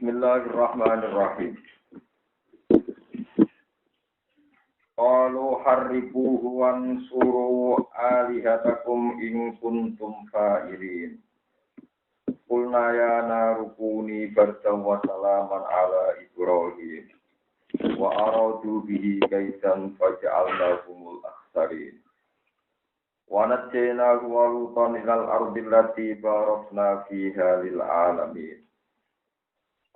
Bismillahirrahmanirrahim. Qalu harriquhu wansuru alihatakum in kuntum fa'ilin. Qulna ya narukuni bardan wa salaman ala Ibrahim. Wa aradu bihi kaitan faja'alnahumul akhsarin. Wa najjaynahu wa lutan ilal ardi allati barakna fiha lil alamin.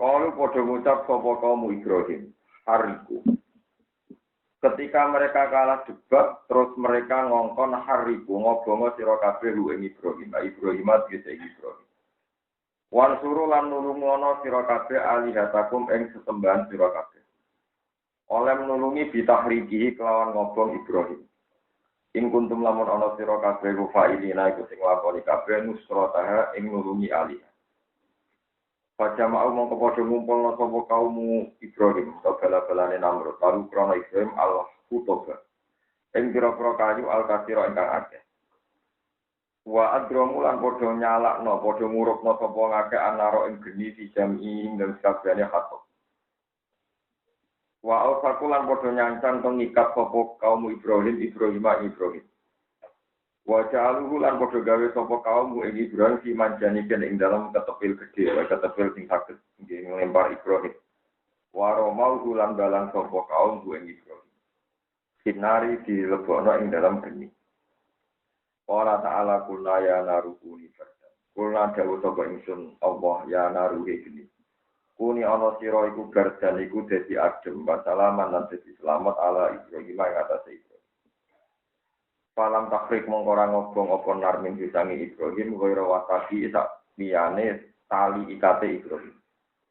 Qalu padha ngucap sapa kaum Ibrahim, hariku. Ketika mereka kalah debat, terus mereka ngongkon hariku ngobongo sira kabeh ing Ibrahim, Ibrahim Ibrahim. Wan suru lan nulungono sira kabeh alihatakum ing sesembahan sira kabeh. Oleh nulungi bitahrikihi kelawan ngobong Ibrahim. Ing kuntum lamun ana sira kabeh fa'ilina iku sing lakoni kabeh nusrataha ing nulungi alih. Pada mau mongko padha ngumpulna sapa kaum Ibrahim bala-balane Namrud lalu krana Ibrahim al-Hutoba ing pira-pira kayu al-kasira ingkang akeh wa adramu lan padha nyalakno padha ngurupna sapa ngakeh anaro ing geni dijami ing sakabehane khatok wa al-faku lan padha nyancang pengikat sapa kaum Ibrahim wa ja'aluhu lan padha gawe sapa kaum ing Ibrahim fi manjaniken ing dalam ketepil gedhe ketepil sing saged nggih nglempar Ibrahim wa romau lan balang sapa kaum ing Ibrahim sinari dilebokno ing dalam geni ora ta'ala kula ya narukuni fardan kula dawuh sapa ingsun Allah ya naruhi geni kuni ana sira iku gardan iku dadi adem wa salaman lan dadi selamat ala Ibrahim ing atase Falam takrik mongkora ngobong apa narmin disangi Ibrahim Goyra wasaki sak liyane tali ikate Ibrahim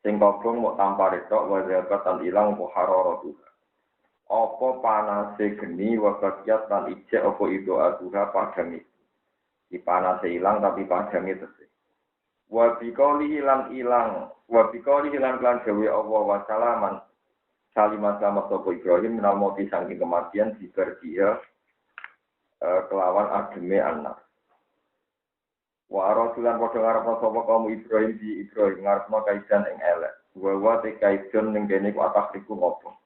sing kobong mau tanpa retok wajabat tan ilang apa harara tuha apa panase geni wabagiat tan ijek apa ido aduha padang itu di panase ilang tapi padang itu sih wabikoli hilang klan gawe Allah wasalaman salimah selamat sopo Ibrahim minal moti sangking kematian diberdia kelawan ademe anak. Wa rasulan padha ngarepno sapa kaum Ibrahim di Ibrahim ngarepno kaidan ing elek. Wa te kaidan ning kene ku atak iku ngopo.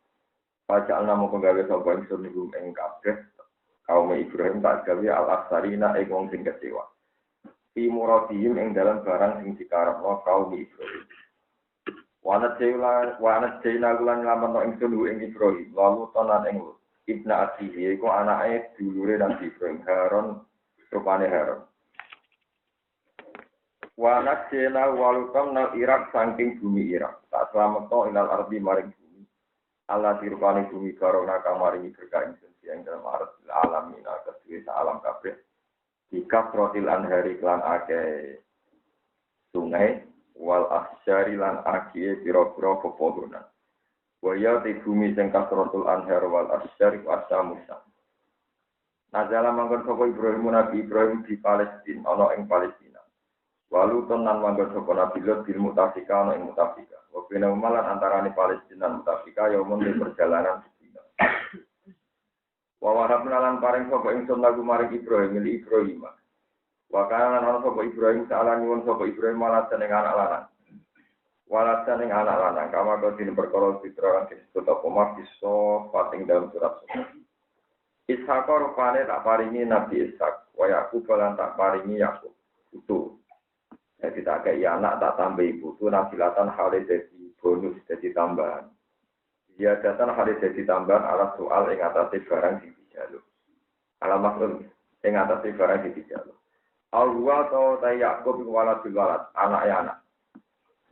Pajalna moko gawe sapa ingsun niku ing kabeh kaum Ibrahim tak gawe al-aksarina ing wong sing kecewa. Fi muradihim ing dalam barang sing dikarepno kaum Ibrahim. Wa anajayna lan lamun ingsun ing Ibrahim lalu tanan ing Ibnu Atihi iku anake dulure Nabi Ibrahim Harun rupane Harun. Wa najena walutam nal Irak saking bumi Irak. Tak slametno ilal ardi maring bumi. Allah dirupane bumi karona kang maringi berkah ing sing dalam alamin kedue alam kabeh. Dikap rotil anhari klan akeh sungai wal ahsyari lan akeh pira-pira pepohonan. Waya di bumi sing kasratul anhar wal asyari wa asamusa. Nazala manggon sapa Ibrahim Nabi Ibrahim di Palestina ana ing Palestina. Walu tenan manggon sapa Nabi Lut bil Mutafika ana ing Mutafika. Wa bina umalan antarané Palestina lan Mutafika ya umum di perjalanan dina. Wa wahabna lan paring sapa ingsun lagu maring Ibrahim li Ibrahim. Wa kana ana sapa Ibrahim salan nyuwun sapa Ibrahim malah seneng anak lanang. Walatan yang anak lanang, kama kau sini perkara fitra disebut apa mafiso pating dalam surat surat. Ishak rupane tak paringi Nabi Ishak, wayaku balan tak paringi Yakub. Itu, jadi tak kayak anak tak tambah ibu tu nasilatan halid jadi bonus jadi tambahan. Dia datang halid jadi tambahan alat soal yang atasnya barang di dijaluk. Alam maksud yang atasnya barang di dijaluk. Al-Huwa atau Yakub walad bilwalad anak ya anak.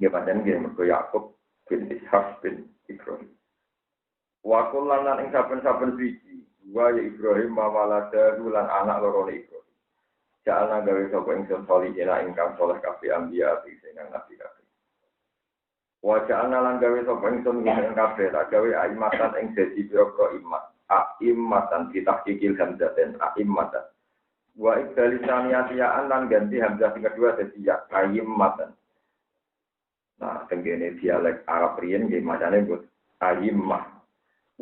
Ya pancen nggih mergo Yakub bin Ishak bin Ibrahim. Wa kullanan ing saben-saben siji, wa ya Ibrahim mawalada lan anak loro Ibrahim. Jalana gawe sapa ingsun salihina ingkang saleh kabeh anbiya sing nabi kabeh. Wa jalana lan gawe sapa ingsun ing kabeh tak gawe aimatan ing dadi pira-pira imat. Aimatan ditahqiqil hamzaten aimatan. Wa ibdalisaniyatian lan ganti hamzah sing kedua dadi ya aimatan. Nah, tenggene dialek Arab riyen nggih macane buat ayimmah.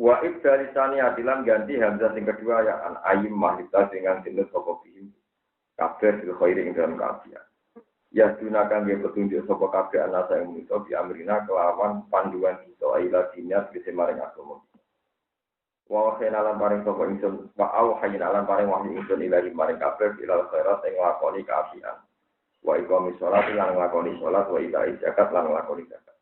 Wa ibdalisani adilan ganti hamzah sing kedua ya an ayimmah kita dengan jenis sapa bihim kabeh fil khairi ing dalam kaafian. Ya gunakan dia petunjuk sapa kabeh ana sing muso bi amrina kelawan panduan kita ila dinya bisa maring agama. Wa khayna lan paring sapa ingsun wa au hayna lan paring wahyu ingsun ila maring kabeh ila khairat ing lakoni kaapian. Wa iqamis shalat lan lakoni salat wa ila zakat lan lakoni zakat.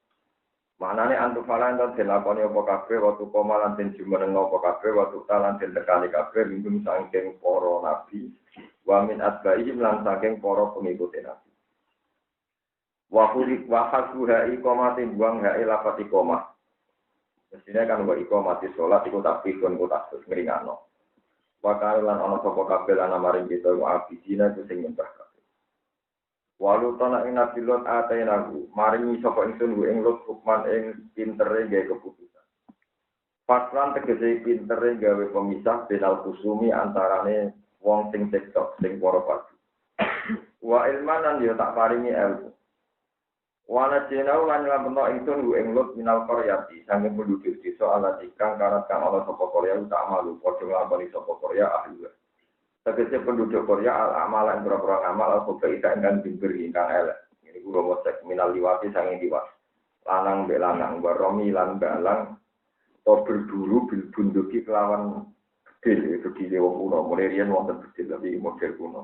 Manane antufalan lan dilakoni apa kabeh waktu komalan den jumeneng apa kabeh waktu talan den tekani kabeh minum saking para nabi wa min atbaihim lan saking para pengikut nabi. Wa hurik wa hasuha iqamatin buang hae lafat iqamah. Mestinya kan wa iqamati salat iku takbirun ku takbir ngringano. Wa kalan ana sapa kabeh lan maring kita wa abidina ku sing nyembah kabeh. Walu tanah ing nabi Lot atainahu maringi sapa ingsun ing Lot hukman ing pintere gawe keputusan. Paslan tegese pintere gawe pemisah benal kusumi antarane wong sing cekcok sing para padu. Wa ilmanan yo tak paringi ilmu. Wana jenau lan lampeno ingsun ing Lot minal qaryati sange penduduk desa ala ikang karat kang ana sapa Korea tak malu padha nglakoni sapa Korea ahli. Tegese penduduk Korea al-amal yang berapa amal atau kaitan dengan bimbir ingkang elek. Ini guru wasek minal liwati sange liwat. Lanang mbek lanang baromi lan balang to berburu bil bunduki kelawan gede wong kuno mulai riyen wonten gede tapi model kuno.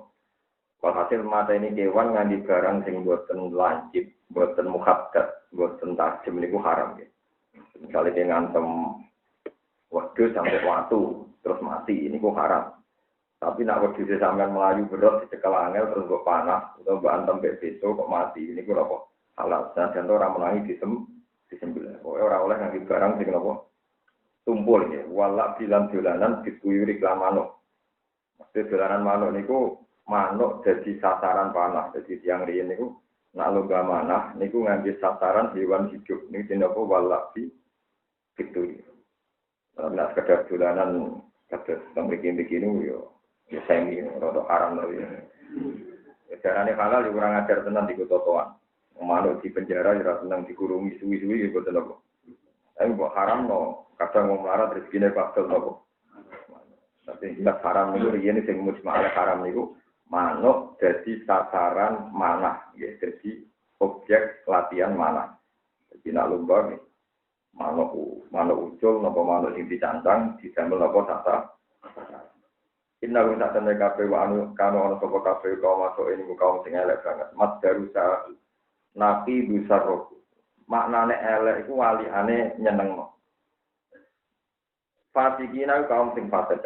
Walhasil mata ini kewan ngandi barang sing boten lancip, boten muhaddad, boten tajam niku haram ya. Misalnya dia ngantem wedhus sampai watu terus mati niku haram. Tapi nak wedhus sampean melayu berot dicekel angel terus kok panas atau mbok antem mbek beso kok mati niku napa halal. Sajan ora menangi disembelih. Ora oleh ngandi barang sing napa tumpul ya. Walak bilang dolanan dikuyuri lan manuk. Mesti dolanan manuk niku manuk jadi sasaran panah. Jadi tiang riyen niku nak lomba manah niku ngambil sasaran hewan hidup. Niku jenenge apa walabi gitu. Nah sekedar dolanan kados teng begini yo ya semi rada haram lho ya. Carane halal yo kurang ajar tenan di kotoan. Manuk di penjara yo ora seneng dikurungi suwi-suwi yo boten apa. Tapi kok haram no kadang wong melarat rezekine pastel apa. Tapi jelas haram niku riyen sing mujma'al haram niku manuk jadi sasaran manah, ya, jadi objek latihan manah. Jadi nak lomba nih, manuk ucul, nopo manuk sing dicantang, didamel nopo sasa. Inna guna tenaga kafe wa anu kano ono sopo kafe kau masuk ini kaum sing elek banget. Mat darusa nabi besar roku. Maknane elek iku waliane nyenengno. Fasikina kaum sing fasik.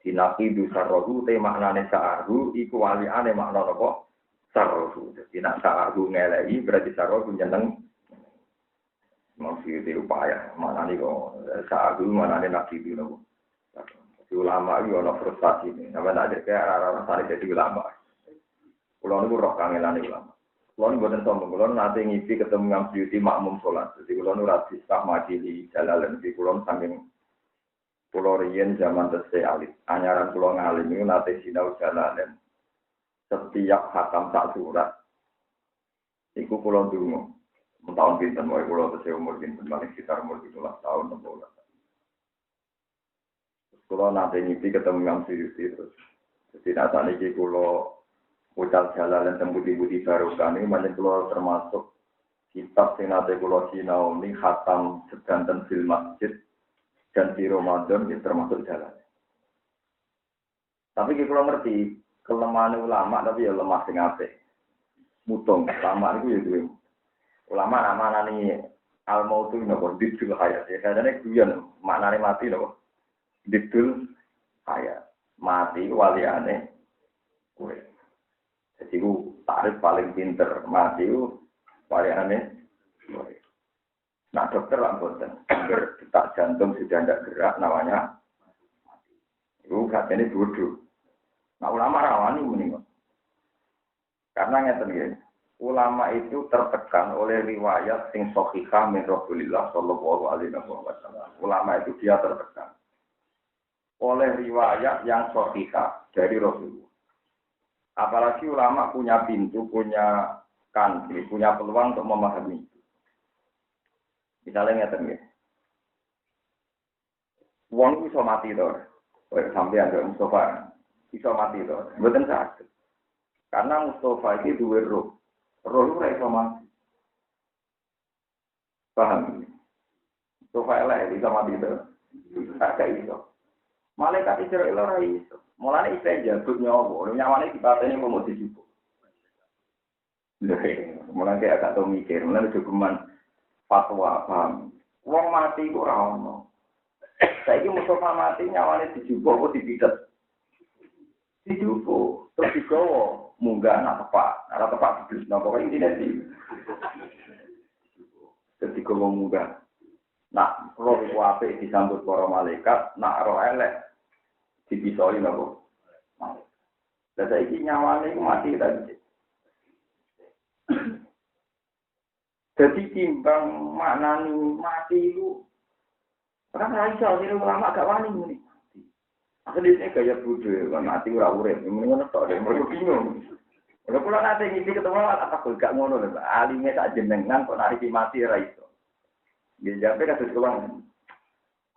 Di nabi sarrohu te maknane sa'aru iku waliane makna apa sarrohu. Jadi nak sa'aru ngelei berarti sarrohu nyeneng. Maksud itu upaya maknane kok sa'aru maknane nabi itu nopo. Jadi ulama itu ana frustasi ini. Sampe ada kayak arah-arah sari jadi ulama. Kulo niku roh kangelane ulama. Kulo niku boten sombong, kulo nate ngipi ketemu ngam beauty makmum salat. Jadi kulo nu ra bisa majili jalalan di kulo saking pulau Rian zaman tesih alit, anyaran pulau ngalim itu nate sinau jalanan. Setiap hatam tak surat, iku pulau dungu. Tahun pinten, mau pulau tesih umur pinten, paling sekitar umur 17 tahun, 16. Pulau nate nyipi ketemu ngam suyuti terus. Jadi nata niki pulau ucal jalanan tembuti-buti barukan ini, banyak pulau termasuk kitab sinate pulau sinau ini hatam sedanten fil masjid. Dan di Ramadan itu termasuk jalan. Tapi kalau ngerti kelemahan ulama tapi ya lemah sing apik. Mutung ulama itu ya duwe. Ulama namane al-mautu napa didul hayat. Ya kadane guyon maknane mati napa. Didul hayat. Mati waliane kowe. Jadi ku tarif paling pinter mati ku waliane kowe. Nah dokter lah boten, detak jantung sudah tidak gerak, namanya mati. Itu katanya bodoh. Nah ulama rawani meninggal. Karena ngeten nggih, ulama itu tertekan oleh riwayat sing sahihah min Rasulillah sallallahu alaihi wasallam. Ulama itu dia tertekan oleh riwayat yang sahihah dari Rasulullah. Apalagi ulama punya pintu, punya kanti, punya peluang untuk memahami. Misalnya ngeten nggih. Wong iso mati to. Sampai ada Mustafa iso mati to. Mboten saged. Karena Mustafa iki duwe roh. Roh itu ora iso mati. Paham? Sofa elek bisa mati itu. Tak iso. Malaikat Israil ora iso. Mulane isih jabut nyawa, nyawane dipateni mau dijupuk. Lha, mulane agak tau mikir, mulane dokumen fatwa paham. Wong mati ku ora ono. Saiki Mustafa mati nyawane dijupuk apa dipitet? Dijupuk, terus digawa munggah anak tepak diblis napa kok intine di. Terus digawa munggah. Nak roh iku apik disambut para malaikat, nak roh elek dipisoi napa. Lah saiki nyawane iku mati tadi. Jadi timbang maknani mati itu orang raiso, ini ulama agak wani ini. Akhirnya gaya bodoh, kan mati ora urip, ini ngono tok, mereka bingung. Kalau pulang nanti ngisi ketemu apa gak ngono lho, alime tak jenengan kok nariki mati raiso. Dia jawabnya kasus keluang.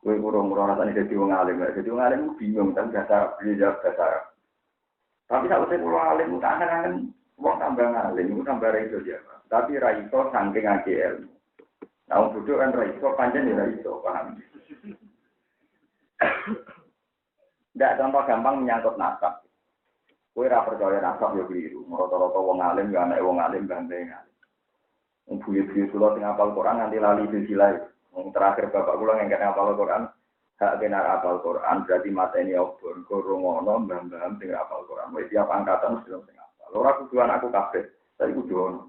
Kowe kurang rasane dadi wong alim, dadi wong alim bingung kan bahasa beliau jawab bahasa. Tapi sak wis kula alim kangen-kangen wong tambah alim, iku tambah raiso ya. Tapi raiso saking akeh ilmu. Nah, wong bodho kan raiso pancen ya raiso, paham. Ndak contoh gampang menyangkut nasab. Kowe ora percaya nasab yo keliru. Rata-rata wong alim ya anak wong alim gandeng. Wong buyut-buyut kula sing hafal Quran nganti lali silsilah. Wong terakhir bapak kula ngengket hafal Quran, hak kena hafal Quran berarti mateni obor, kurungono mbah-mbah sing hafal Quran. Wis tiap angkatan mesti sing hafal. Ora kudu anakku kabeh, tapi kudu ono.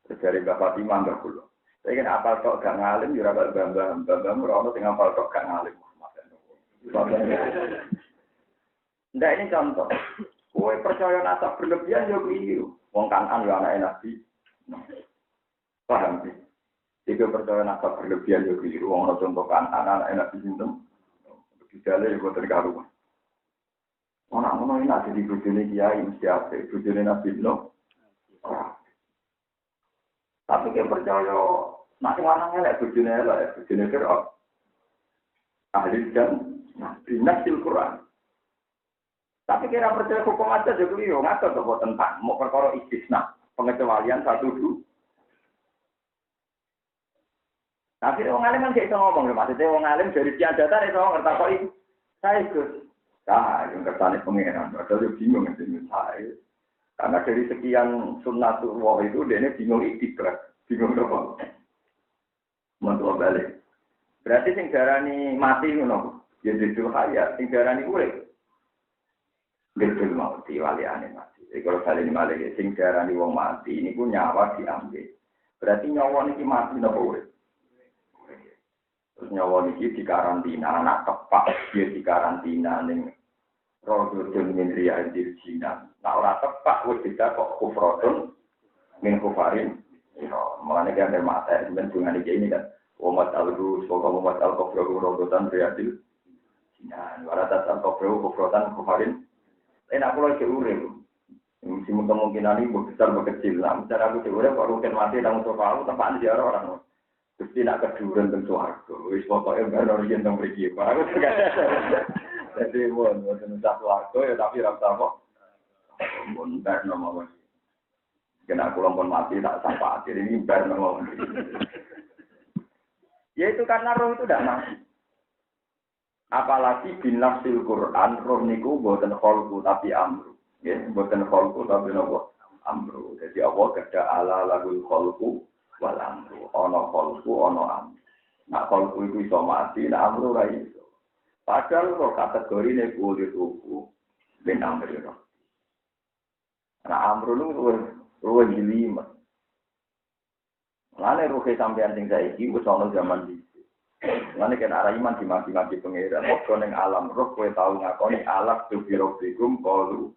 Dari Bapak Imam Mbak Kulo. Saya kan apal kok gak ngalim, ya rapat bambang merono sing apal kok gak ngalim. Ndak ini contoh. Kue percaya nasab berlebihan ya keliru. Wong Kanan ya anak Nabi. Paham sih? Jika percaya nasab berlebihan ya keliru. Wong contoh Kanan anak Nabi sinten. Dijale ya boten karuan. Ono ini ada di bojone kiai mesti apik, bojone Nabi no. Tapi dia percaya, nak lanang elek, bujune elek, bujune Fir'aun. Ahli dan binasil Quran. Tapi kira percaya hukum aja juga yo ngatur tuh tentang mau perkara istisna, pengecualian satu dulu. Tapi orang alim kan gak bisa ngomong, maksudnya orang alim dari sekian data dia ngomong ngerti kok itu. Saya ikut. Nah, yang kertane pengiran, padahal dia bingung ngerti saya. Karena dari sekian sunnatullah itu, dia bingung ikhtiar. Bingung apa? Mantul balik. Berarti sing darani mati ngono. Ya duduk hayat, sing darani urip. Betul mau diwaliane mati. Jadi kalau kali ini malah sing darani wong mati, ini pun nyawa diambil. Berarti nyawa niki mati napa urip? Terus nyawa niki dikarantina, anak tepak dia dikarantina ning Rodun min riyadil jinan. Nah ora tepak wis kok kufrotun min kufarin. Ya, mulane kan ada mata dan dengan ini kan. Umat al-Gus, umat al-Kufru Rodun riyadil jinan. Waradat al-Kufru kufrotan kufarin. Enak pulau urip. Mesti kemungkinan ini besar berkecil. Nah, cara aku urip kok rugen mati nang sofa tempat di orang. Mesti nak keduren teng swarga. Wis pokoke baru yen teng mriki. Aku jadi mon satu swarga ya tapi ra sama. Mun bar nomor. Kena kula pun mati tak sapa. Jadi ini bar nomor. Ya itu karena roh itu tidak mati. Apalagi binafsil Quran, roh niku boten kholku tapi amru. Ya, boten kholku tapi nopo amru. Jadi Allah kada ala lagul kholku wal amru. Ono kholku, ono amru. Nah kholku itu iso mati, nah amru ra iso. Padahal roh kategori ini kulit tuku bin amri roh. Nah amru itu roh jelimet. Lalu roh sampean sing saiki wis ana zaman iki. Lalu kan arah iman dimaki-maki pengiran. Waktu neng alam roh kue tahu ngakoni alak tu birofikum kalu.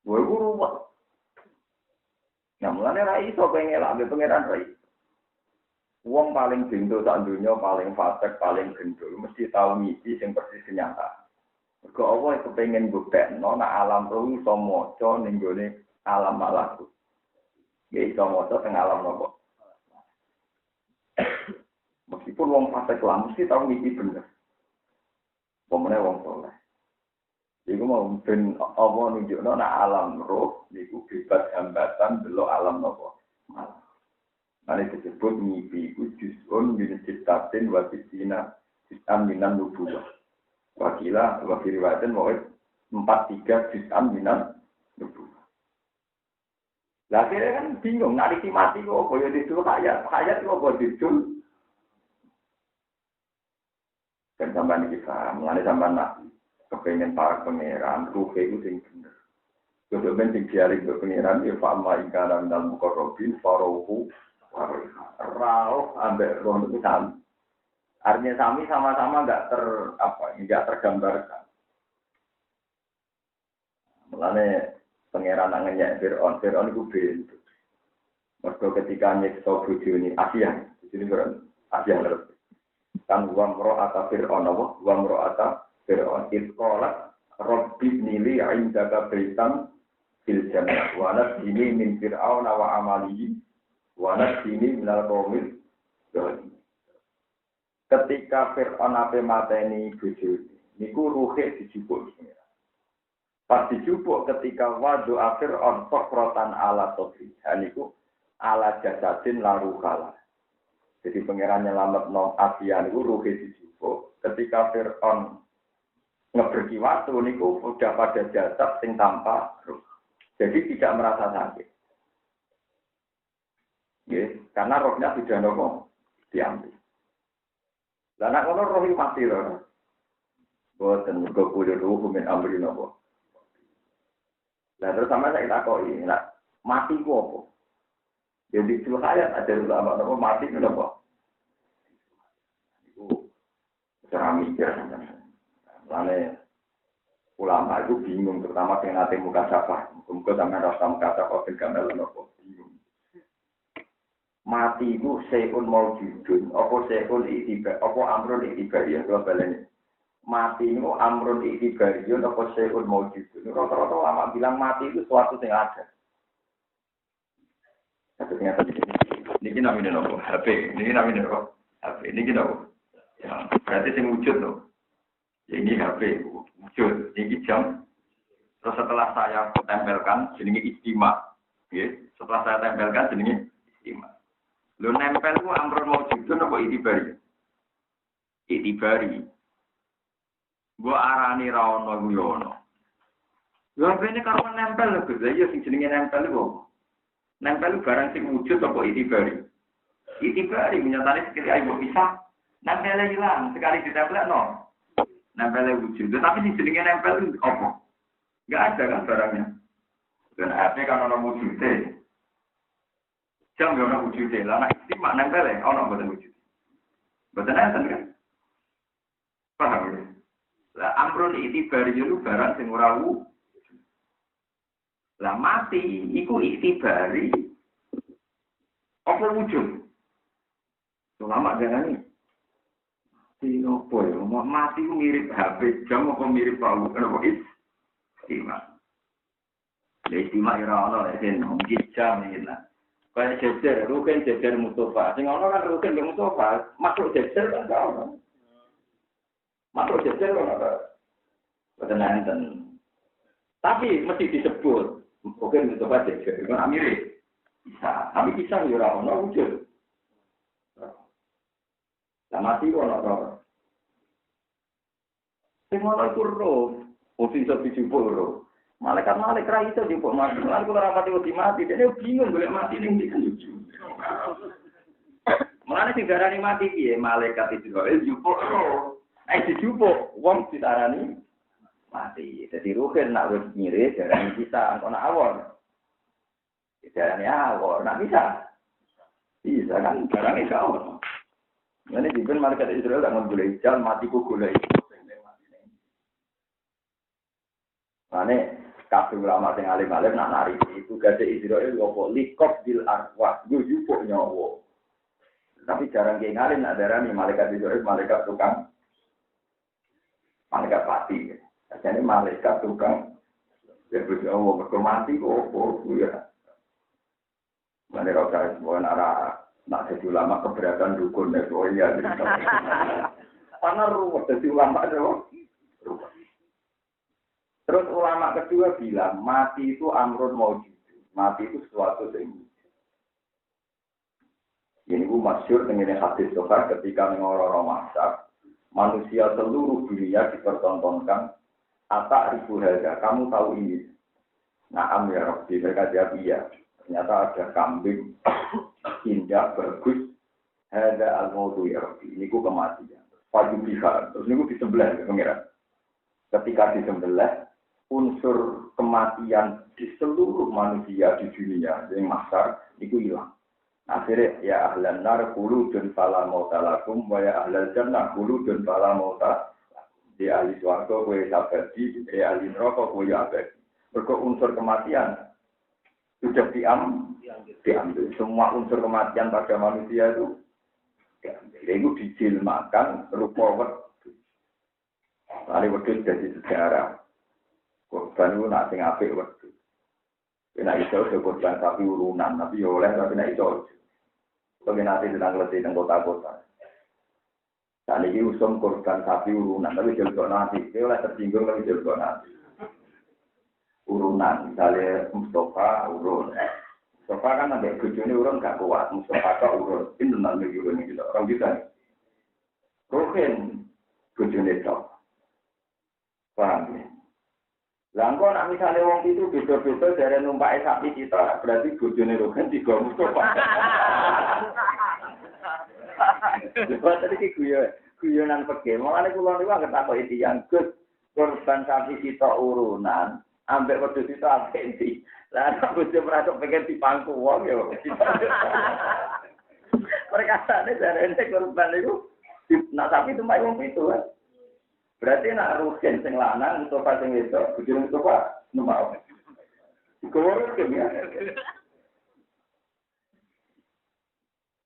Gue guru buat. Nah mulanya rai so pengen ambil pengiran rai. Uang paling gendul tak dunia paling fasik paling gendul mesti tahu misi yang persis kenyataan. Mergo Allah kepengen buktekno nek alam roh iso maca ning gone alam malakut. Ya iso maca teng alam nopo. Meskipun wong fasik lah mesti tahu misi bener. Pemene wong soleh. Iku mau ben apa nunjukno nek alam roh niku bebas hambatan delok alam napa. Mane disebut mimpi iku juzun min citatin wa sitina sitan minan nubuwah. Wakila wa riwayatan wa 43 juz'an minan nubuwah. Lah kira kan bingung nek iki mati kok koyo dicul hayat kok kok dicul. Kan sampean iki paham, ngene sampean nabi kepengen para pangeran, ruhe itu sing bener. Kudu ben sing diari ke pangeran ya fa'ama ikaran dalam mukarrabin farohu rauh ambek roh itu sami. Artinya sami sama-sama enggak tergambarkan. Mulane pangeran nangenya Fir'aun itu bentuk. Mergo ketika nyekso bojone Asia, jadi Asia lho. Kan wa mra'ata Fir'aun wa mra'ata Fir'aun itqalat rabbi nili 'indaka baitan fil jannah wa nasini min fir'auna wa amalihi wa nasini minal qaumil zalim. Ketika Fir'aun ape mateni bojone niku ruhe dijupuk. Pas dijupuk ketika wadu Fir'aun sokratan ala sodri niku ala jasadin laru kala. Jadi pangeran nyelamet nom Asia niku ruhe dijupuk ketika Fir'aun ngeberki waktu niku udah pada jasad sing tanpa ruh. Jadi tidak merasa sakit. Yes, karena rohnya sudah nopo diambil. Dan anak ngono roh mati loh. Boten mergo kudu ruh min amri nopo. Lah terus sama saya takoki, nak mati ku apa? Jadi itu hayat ada ulama nopo mati ku nopo? Iku cara mikir sampeyan. Lane ulama itu bingung, terutama yang nanti muka sapa. Muka sama rasa muka sapa ben gamel nopo bingung. Mati itu seun maujudun, apa seun itibar, apa amrun itibar ya kalau baleni. Mati itu amrun itibar ya apa seun maujudun. Rata-rata ulama bilang mati itu suatu yang ada. Satunya tadi ini namanya nopo HP, ini namanya nopo HP, ini nopo. Ya, berarti sing wujud loh. Ini HP wujud, ini jam. Terus setelah saya tempelkan, jenenge istima. Ya, setelah saya tempelkan, jenenge istima. Lo nempel ku amrun maujudun apa itibari? Itibari. Gua arani ra ono ku yo ono. Yo bene karo nempel lho, Gus. Ya sing jenenge nempel iku. Nempel barang sing wujud apa itibari? Itibari menyatane sekali ayo bisa. Nempel hilang, sekali ditempel no. Nempelnya wujud, tapi di sini nempel itu apa? Enggak ada kan barangnya. Dan HP kan orang wujudnya. Jam ya orang wujudnya. Lah anak istimewa nempelnya, orang buatan wujud. Buatan enten kan? Paham ya? Lah amrun itibari itu barang sing ora wujud. Lah mati, iku itibari. Apa wujud? Ulama jangan ini. Apa ya? Mati itu mirip HP jam apa mirip palu? Kenapa istimewa? Ya istimewa ya Allah, mungkin jam ini lah. Kayak jejer, rukin jejer Mustafa. Sing ono kan rukin yang Mustafa, makhluk jejer kan gak ono. Makhluk jejer kan ada. Betul enten. Tapi mesti disebut rukin Mustafa jejer. Itu kan mirip. Bisa, tapi bisa ya ono wujud. Lah mati kok ono. Sing ono iku roh, mesti iso dijupuk roh. Malaikat ra iso dijupuk mati. Lan kula ra pati mati, dene bingung golek mati ning ndi kan lucu. Mulane sing darani mati piye? Malaikat Israil dijupuk roh. Dijupuk wong ditarani mati. Dadi ruhin nak wis mirip darani bisa ana awon. Darani awon, nak bisa. Bisa kan darani awon. Ini dipen malaikat Israel tak ngegulai jalan mati ku gulai. Mane kabeh ulama sing alim-alim nak nari itu gade Israel opo likop bil arwah yo jupuk nyawa. Tapi jarang ge ngalim nak darani malaikat Israel malaikat tukang malaikat pati. Jadi malaikat tukang terus Allah berkomati opo ya. Mane ora kaya ana nak jadi ulama keberatan dukun ya, oh iya. Karena ruwet jadi ulama itu. Terus ulama kedua bilang mati itu amrun maujud. Mati itu sesuatu yang ini ku masyhur dengan hadis Sahih ketika mengororo masak manusia seluruh dunia dipertontonkan atak ribu harga. Kamu tahu ini? Naam ya Rabbi, mereka jawab iya. Ternyata ada kambing indah bagus. Ada al-mautu ya Rabbi. Ini ku kematian. Padu biha. Terus ini ku disembelih ya pengiran. Ketika disembelih, unsur kematian di seluruh manusia di dunia yang masar itu hilang. Akhirnya ya ahlan nar khuludun fala mauta lakum wa ya ahlal jannah khuludun fala mauta di ahli swarga kowe abadi di ahli neraka kowe abadi. Mergo unsur kematian sudah diambil. Semua unsur kematian pada manusia itu diambil. Itu dijilmakan rupa wedhus. Lari wedhus jadi sejarah. Korban itu nak sing apik wedhus. Nek iso korban sapi urunan, tapi oleh tapi nek iso bagi nanti tentang letih dan kota-kota. Dan ini usum korban sapi urunan, tapi jelgo nanti. Dia oleh tersinggung tapi jelgo nanti. Urunan, misalnya Mustafa urun. Mustafa kan ada bujuni urun gak kuat. Mustafa kok urun. Ini tentang urun ini kita orang kita. Ruhin bujuni tok. Paham ya? Langkau nak misalnya wong itu beda-beda dari numpak sapi kita, berarti bojone Rogan tiga Mustafa. Sebab tadi guyonan pege, makanya kula niku anggere takok tiyang Gus, korban sapi kita urunan, ambek wedhus itu apik iki. Lah nek bojo merasa pengen dipangku wong ya. Perkataane jarene korban niku nak sapi numpak wong itu kan. Berarti nak rugen sing lanang Mustafa sing wedok, bojone Mustafa numpak. Digorok ya.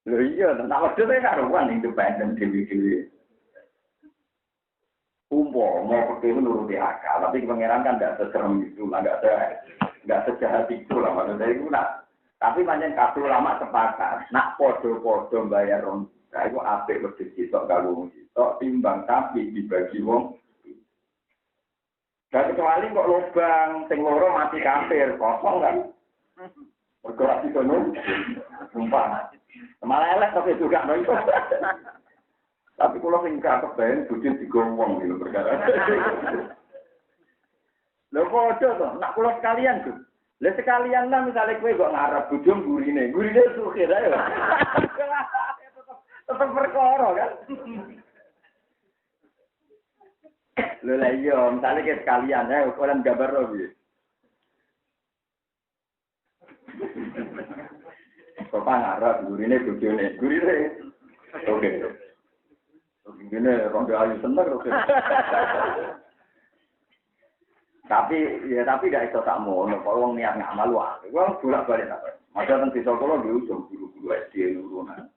Lho iya, nak wedhus karuan independen dhewe-dhewe. Mau pakai menurut akal, tapi pangeran kan tidak seserem itu, nggak sejahat itu lah maksudnya itu nak. Tapi banyak kartu lama sepakat, nak podo-podo bayar orang. Nah, itu apik wedhus sitok karo wong sitok timbang sapi dibagi wong. Dan kecuali kok lubang sing loro mati kafir, kosong kan. Bergerak di sono. Sumpah. Malah elek tapi juga no itu. Tapi kalau sing kebayang bojo digowong gitu perkara. Lho padha to, nak kula sekalian, Gus. Lah sekalian lah misalnya kowe kok ngarep bojo gurine sugih ae. Tetap perkara kan. Lho lah iya, misalnya kayak sekalian ya, ukuran gambar lo piye. Kok ngarep gurine bojone, gurine. Oke. Gini rondo ayu seneng oke. Tapi gak iso tak mono, kok wong niat ngamal wae. Wong bolak-balik apa. Masa teng desa kula diusung guru-guru SD nurunan.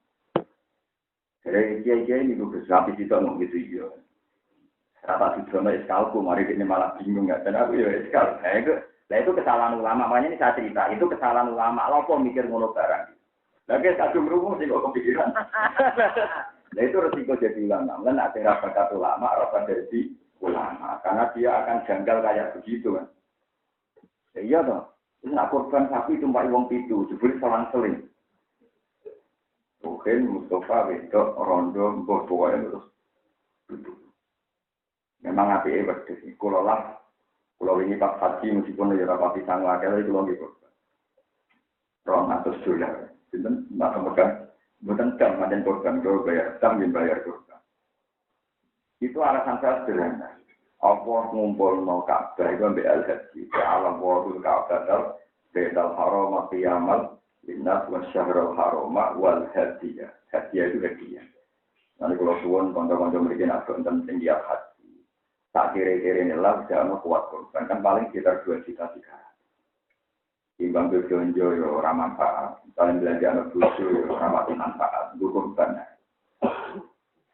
Jadi kiai-kiai ini gue sapi kita ngomong gitu iya. Rata didrama eskalku, mari ini malah bingung nggak? Dan aku ya eskal. Nah itu kesalahan ulama. Makanya ini saya cerita. Itu kesalahan ulama. Lo mikir ngono barang. Lagi kadung rumus sih kok kepikiran. Nah itu resiko jadi ulama. Karena ada rapat ulama, rapat jadi ulama. Karena dia akan janggal kayak begitu kan. Ya iya toh. Ini nak korban sapi tumpai wong pitu. Jebule selang-seling. Mungkin Mustafa wedok rondo mbok pokoke terus duduk. Memang apike wedhus iki kula lah. Kula wingi Pak Haji meskipun ya rapati sang wakil kula nggih kok. $200. Sinten mbak pemegang mboten jam pancen korban kula bayar jam bayar korban. Itu alasan saya sederhana. Allah ngumpul mau Ka'bah itu ambil al-haji. Alam wa'ul Ka'bah bedal haram qiyamal Inna wa syahrul haroma wal hadiyah. Hadiyah itu hadiah. Nanti kalau suwon konco-konco mereka nak konten tinggi haji. Tak kira-kira ini lah bisa kuat korban. Kan paling sekitar 2 juta 3. Timbang berjonjo yo ramah manfaat. Paling belanja anak bucu yo ramah manfaat. Itu korban.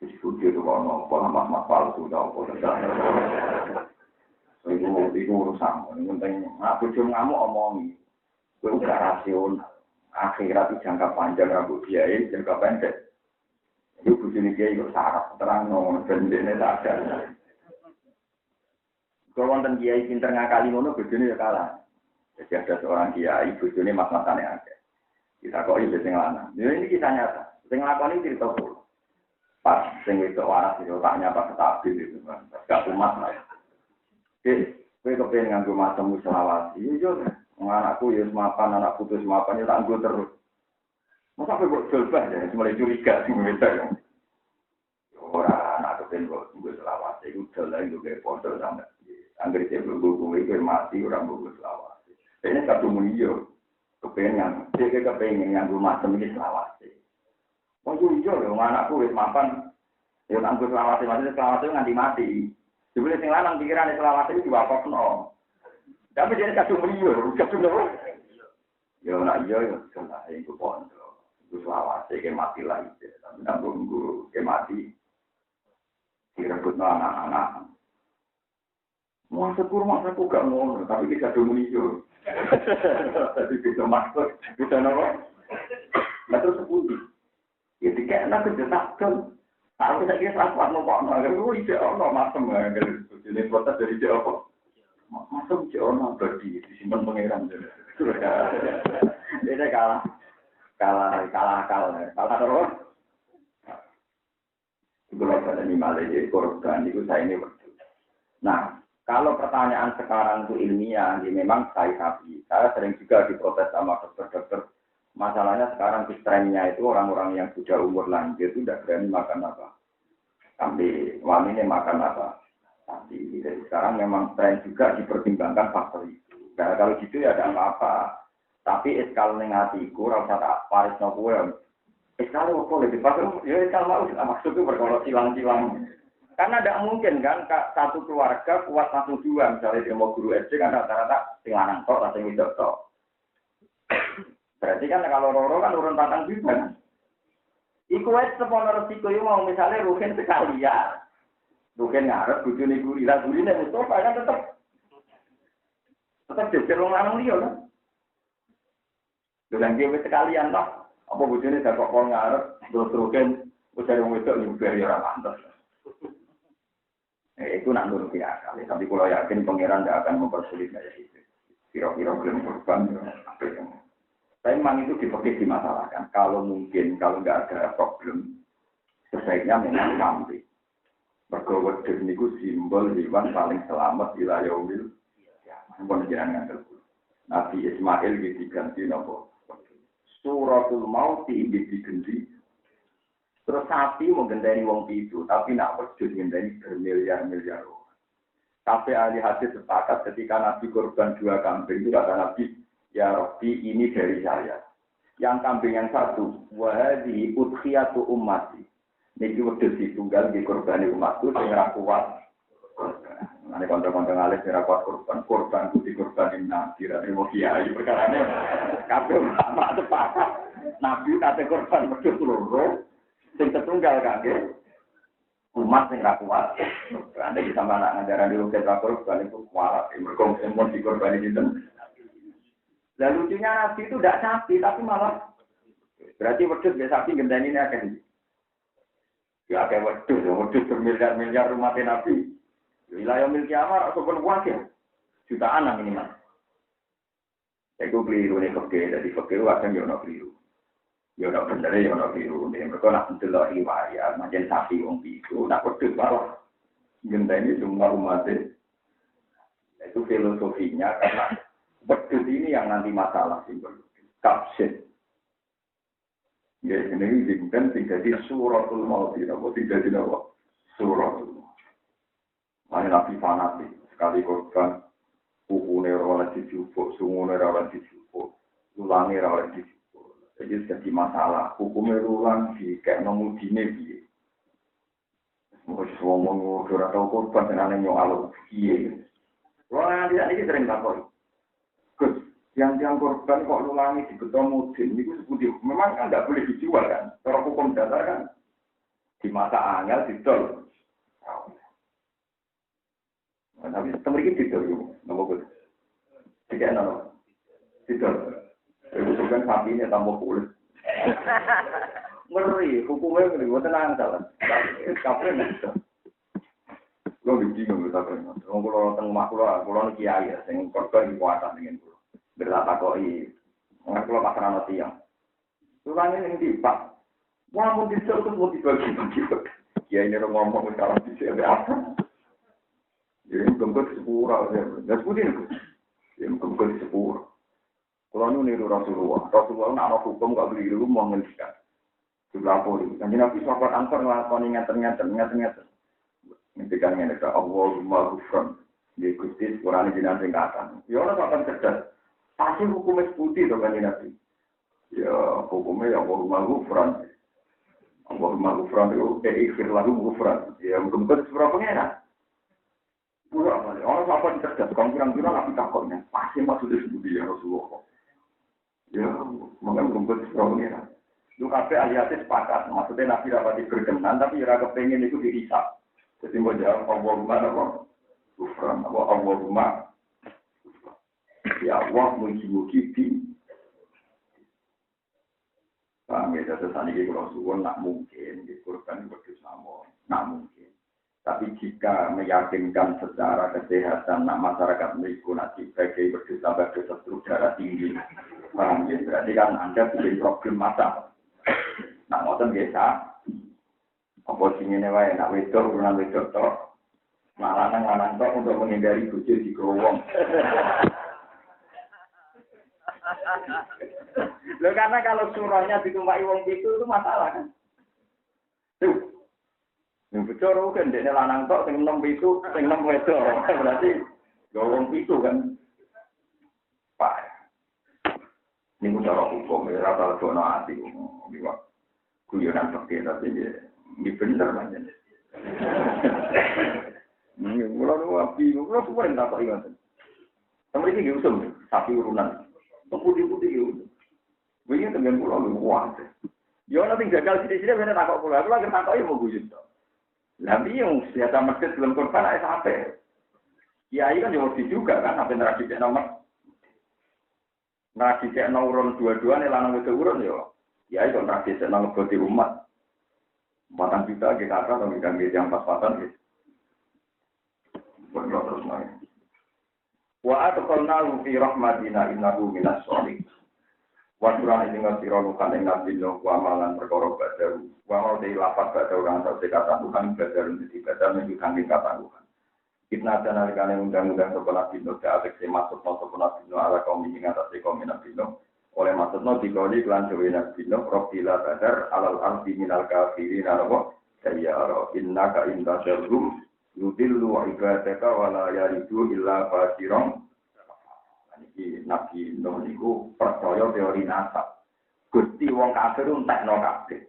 Disebut itu kalau nama palsu atau apa. Itu urusan. Yang penting nak bucu ngamu omongi. Itu udah rasional. Akhirat itu jangka panjang rambut biaya, jangka pendek. Itu bujuni kiai kok sarap terang no, bendene tak ada. Kalau wonten kiai pinter ngakali ngono bojone ya kalah. Jadi ada seorang kiai bojone mas-masane akeh. Kita kok iki sing lanang. Ya ini kisah nyata. Sing nglakoni cerita kula. Pas sing itu waras itu taknya pas stabil itu kan. Gak umat lah. Kowe kepen nganggo matemu selawasi. Yo anakku ya mapan, anak putus mapan ya tak nggo terus. Masa kowe kok jolbah ya mulai curiga sing wedok ya. Ora anak kepen kok nggo selawasi iku dalan yo ke pondok sampe. Anggere dia berguru kowe mati ora nggo selawasi. Ini kadung muni yo. Kepengen, dia kepengen yang rumah sendiri selawasi. Oh jujur ya, anakku wis mapan, ya tangguh selawasi itu nganti mati. Jebule sing lanang pikirane selawasi itu diwakofno. Tapi dia kadung meliyo, kadung lho. Ya ora iya ya, salah iku pondok. Iku selawasi ke mati lagi, tapi nanggung ke mati. Direbutno anak-anak. Maksudku gak ngono, tapi kita kadung meliyo. Jadi bisa maksud, bisa apa? Nah terus sepundi. Ya tiga enak kejenakan. Aku saya kira selamat mau agar lu ide ono masem agar jadi protes dari ide apa? Masem ide ono berdi disimpan pangeran. Ini kalah terus. Kalau ada di Malaysia korban itu saya ini betul. Nah. Kalau pertanyaan sekarang itu ilmiah, memang saya sering juga diprotes sama dokter-dokter. Masalahnya sekarang trennya itu orang-orang yang sudah umur lanjut itu tidak berani makan apa. Sampai waminya makan apa. Tapi jadi sekarang memang tren juga dipertimbangkan faktor itu. Nah, kalau gitu ya ada apa-apa. Tapi eskal negatiku, rasa tak paris nopo. Eskal apa lebih pas? Ya eskal mau maksudnya berkolot silang-silang. Karena tidak mungkin kan satu keluarga kuat langsung dua, misalnya dia mau guru SD kan rata-rata sing lanang tok, sing wedok tok. Berarti kan kalau loro kan urun patang juga kan. Iku wis sepono resiko yo mau misalnya Ruhin sekalian. Ruhin ngarep bojone guru, lah gurine Mustofa kan tetep jejer wong lanang liya kan. Dolan dhewe sekalian tok. Apa bojone dak kok ngarep terus Ruhin wis wong wedok juga ya ora pantes. Itu nak nuruti akal. Tapi kalau yakin pangeran tidak akan mempersulit kayak itu. Kira-kira belum korban. Tapi memang itu dimasalahkan. Kalau mungkin, kalau nggak ada problem, sebaiknya memang sampai. Bergawat itu simbol hewan paling selamat di wilayah umil. Mohon jangan ngantar. Nabi Ismail diganti nopo. Suratul Maut diganti. Terus sapi mau gendani wong itu, tapi nak wujud gendani bermiliar-miliar orang. Sampai ahli hadis sepakat ketika Nabi korban 2 kambing itu kata Nabi, ya Rabbi ini dari saya. Yang kambing yang satu, wahadi udhiyatu ummati. Niki wedhus ditunggal di korban umatku sing ora kuat. Ane kanca-kanca ngalih ora kuat korban ku dikorbanin Nabi ra terima kiai perkarane. Kabeh ulama sepakat. Nabi kate korban wedhus loro. Sing tertunggal kakek umat sing ra kuat. Anda bisa mana ngajaran dulu ke korban itu kuat. Mergo semua dikorban itu. Lalu lucunya Nabi itu tidak sapi tapi malah berarti wedhus biasa sapi gendani ini akan. Ya kayak wedhus bermiliar-miliar umat Nabi. Wilayah milik Amar atau pun wakil jutaan nang ini mas. Aku keliru nih fakir dari fakir akan jono keliru. Ya ora bener ya ora biru. Mereka nak ndelok riwayat macam sapi wong biru, nak wedhus malah ngenteni semua umat. Itu filosofinya karena wedhus ini yang nanti masalah simbol. Kapsen. Ya ini bukan jadi suratul maut, apa tidak apa suratul maut. Mana nabi fanatik sekali korban kuku ora dijupuk, sungune ora dijupuk, tulange ora dijupuk. Jadi jadi masalah hukumnya ulang di kayak nomudine biye. Mungkin ngomong ora tau korban senane nyoal biye. Wah dia ini sering takon. Gus, yang korban kok ulangi di beton mudin itu seperti memang kan nggak boleh dijual kan. Cara hukum dasar kan di masa angel didol. Tapi temriki didol, nopo Gus? Tidak nopo. Didol. Itu kan sapinya tambah kulit. Ngeri, hukumnya ngeri, gue tenang salah. Kapan itu? Kulo bingung kita kan. Wong kulo teng omah kulo kiai ya sing korban kuatan dengan kulo. Berlatakoki. Wong kulo pasrah tiyang. Tulangnya ning Pak. Wah mau dicel terus mau dibagi-bagi. Kiai ini ngomong sekarang di sini apa? Ya mungkin sepura ya. Ya sepudi nih. Ya mungkin sepura. Kalau nu niru Rasulullah nak hukum gak beli dulu mau ngendikan. Dilapori. Kan Nabi sahabat Ansor nglakoni ngaten-ngaten. Ngendikan ngene ta Allahumma ghufran. Dia Gusti sepurane jenengan sing katan. Ya ora kok cerdas. Pasti hukumnya sepudi to kan Nabi. Ya hukumnya ya Allahumma ghufran. Allahumma ghufran itu ikhfir lahu ghufran. Ya mungkin sepura pengenan. Pura apa? Orang apa cerdas? Kalau kira-kira nabi takutnya pasti maksudnya sebudi ya Rasulullah. Ya, mungkin sepura pengenan. Lu kafe aliasnya sepakat. Maksudnya nabi dapat berkenan, tapi ya kepengen itu dihisap. Jadi mau jawab Allahumma ghufran. Allahumma ya Allah muji-muji di paham ya, terus ini kalau suwon nak mungkin dikurban bersama, nak mungkin. Tapi jika meyakinkan secara kesehatan, nak masyarakat mengikuti sebagai berdosa darah tinggi, paham ya, berarti kan Anda bikin problem masa. Nak ngoten biasa, apa sih ini wae, nak wedok, kurang wedok tok, lanang tok untuk menghindari bojo di growong. Loh karena kalau surahnya ditumpaki wong itu masalah kan. Tuh. Yang bocor kan dene lanang tok sing 6 itu, sing 6 wedok. Berarti wong itu kan. Pak. Ini cara hukum ya rata sono ati. Liwat. Guyonan pakai tapi dia bener banget. Mulai api, mulai suwen tak kok ingat. Sampai iki usum sapi urunan. Putih-putih itu. Begini dengan pulau lu kuat. Ya nanti gagal sini-sini bener takut pulau. Aku lagi takut mau bujut. Tapi yang senjata masjid belum korban ada sampai. Kiai kan jauh juga kan sampai neraki cek nomor. Neraki cek nomor dua-dua nih lanang itu urun yo. Kiai kan neraki cek nomor boti umat. 4 juta kita atau kita yang pas-pasan gitu. Benar terus naik. Wa atqalnahu fi rahmatina innahu minas sholihin. Wa surah ing ngasira lukan ing nabi no wa amalan perkara badaru. Wa mau de lapat badaru kang sak kata Tuhan badaru dadi badaru ing kang kata Tuhan. Kita nalikane undang-undang sapa nabi no dak masuk sapa nabi no ala kaum ing atase kaum nabi no. Oleh maksudno dikoli lan dewe nabi no robila badar alal ardi minal kafirin arwa sayyara innaka indarum yudillu ibadaka wala yaridu illa fasiron. Niki Nabi Nuh niku percaya teori nasab. Gusti wong kafir entekno kabeh.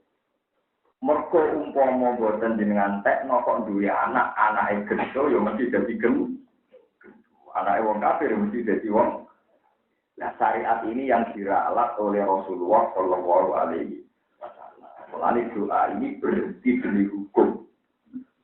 Mergo umpama boten jenengan entekno kok duwe anak, anake gedhe ya mesti dadi gem. Anake wong kafir mesti dadi wong. Nah, syariat ini yang diralat oleh Rasulullah Shallallahu Alaihi Wasallam. Mulai doa ini berhenti demi hukum.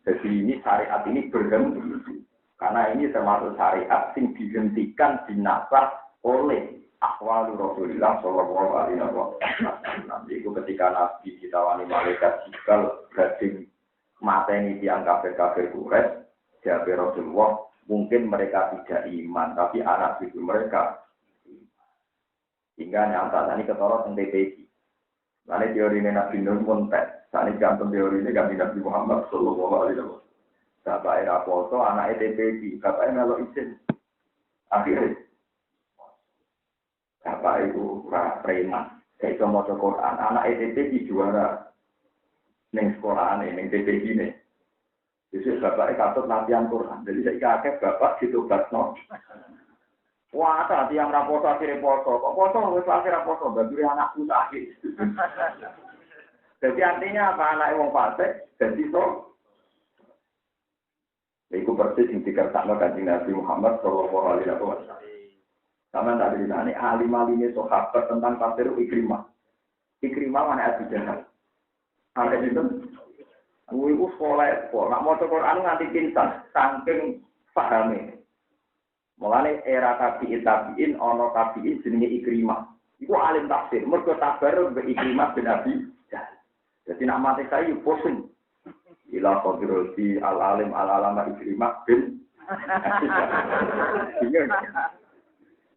Jadi ini syariat ini berhenti karena ini termasuk syariat yang dihentikan dinasah oleh akhwal Rasulullah Shallallahu Alaihi Wasallam. Itu ketika Nabi ditawani malaikat Jibril gading mateni tiang kafir Quraisy, jawab Rasulullah mungkin mereka tidak iman tapi anak cucu mereka hingga nyata tadi ketara tentang TPG. Lalu teori Nabi Nuh pun saat ini gantung teori ini ganti Nabi Muhammad Sallallahu Alaihi Wasallam. Bapak era foto, anak ETPG, bapak melo izin. Akhirnya, bapak itu preman. Saya cuma Quran, anak ETPG juara neng sekolahan neng TPG ini. Jadi bapak katut latihan Quran. Jadi saya kakek bapak gitu batno. Wah, tadi yang raposo akhirnya foto. Kok foto wes akhirnya foto bagi anakku sakit. Jadi artinya apa anak wong fasik jadi so. Iku persis yang dikertakno Kanjeng Nabi Muhammad Shallallahu Alaihi Wasallam. Sama tadi ini alim-alimnya sahabat tentang tafsir Ikrimah. Ikrimah mana Abu Jahal? Ada itu. Ibu sekolah, nak mau Quran nganti pintar, saking pahami. Mulane era tabiin ono tabiin jenenge Ikrimah. Iku alim tafsir, mergo tabaruk be Ikrimah bin Abi Jahal. Jadi nak mati saya pusing. ila qadrati al-alim al-alama Ikrimah bin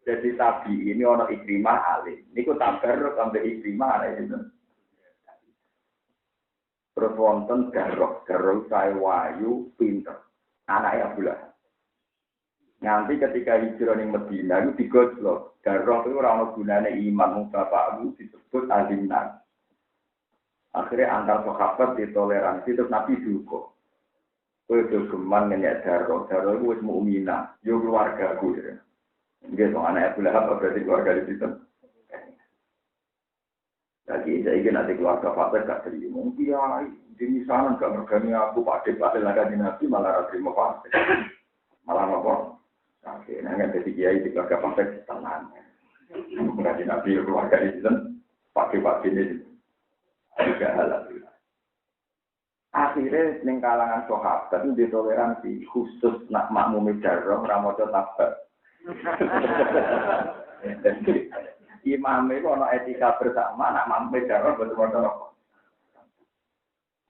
jadi tabi ini ono Ikrimah alim. Niku tabar sampai Ikrimah ana itu. Terus wonten Darok saya wayu pinter. Anaknya Abu Lahab. Nanti ketika hijrah ning Madinah itu digojlok. Darok itu ora ono gunane iman mung bapakmu disebut alimnan. Akhirnya antar sahabat ditoleransi terus Nabi duka. Kowe geman ngenyek Darok itu wis mukminah, yo keluargaku ya. Nggih, so anak Abu Lahab berarti keluarga di situ. Jadi saya ingin nanti keluarga Fatih gak terima. Iya, di sana gak mergani aku Pak Dek lagi Nabi malah terima Fatih. Malah apa? Oke, nanya jadi kiai di keluarga Fatih tenang. Mergani Nabi keluarga di situ. Pak Dek ini juga halal. Akhirnya ning kalangan sahabat itu ditoleransi khusus nak makmum jarrah ramoco tabat. Imam itu ada etika bersama, nak mampu darah betul-betul apa?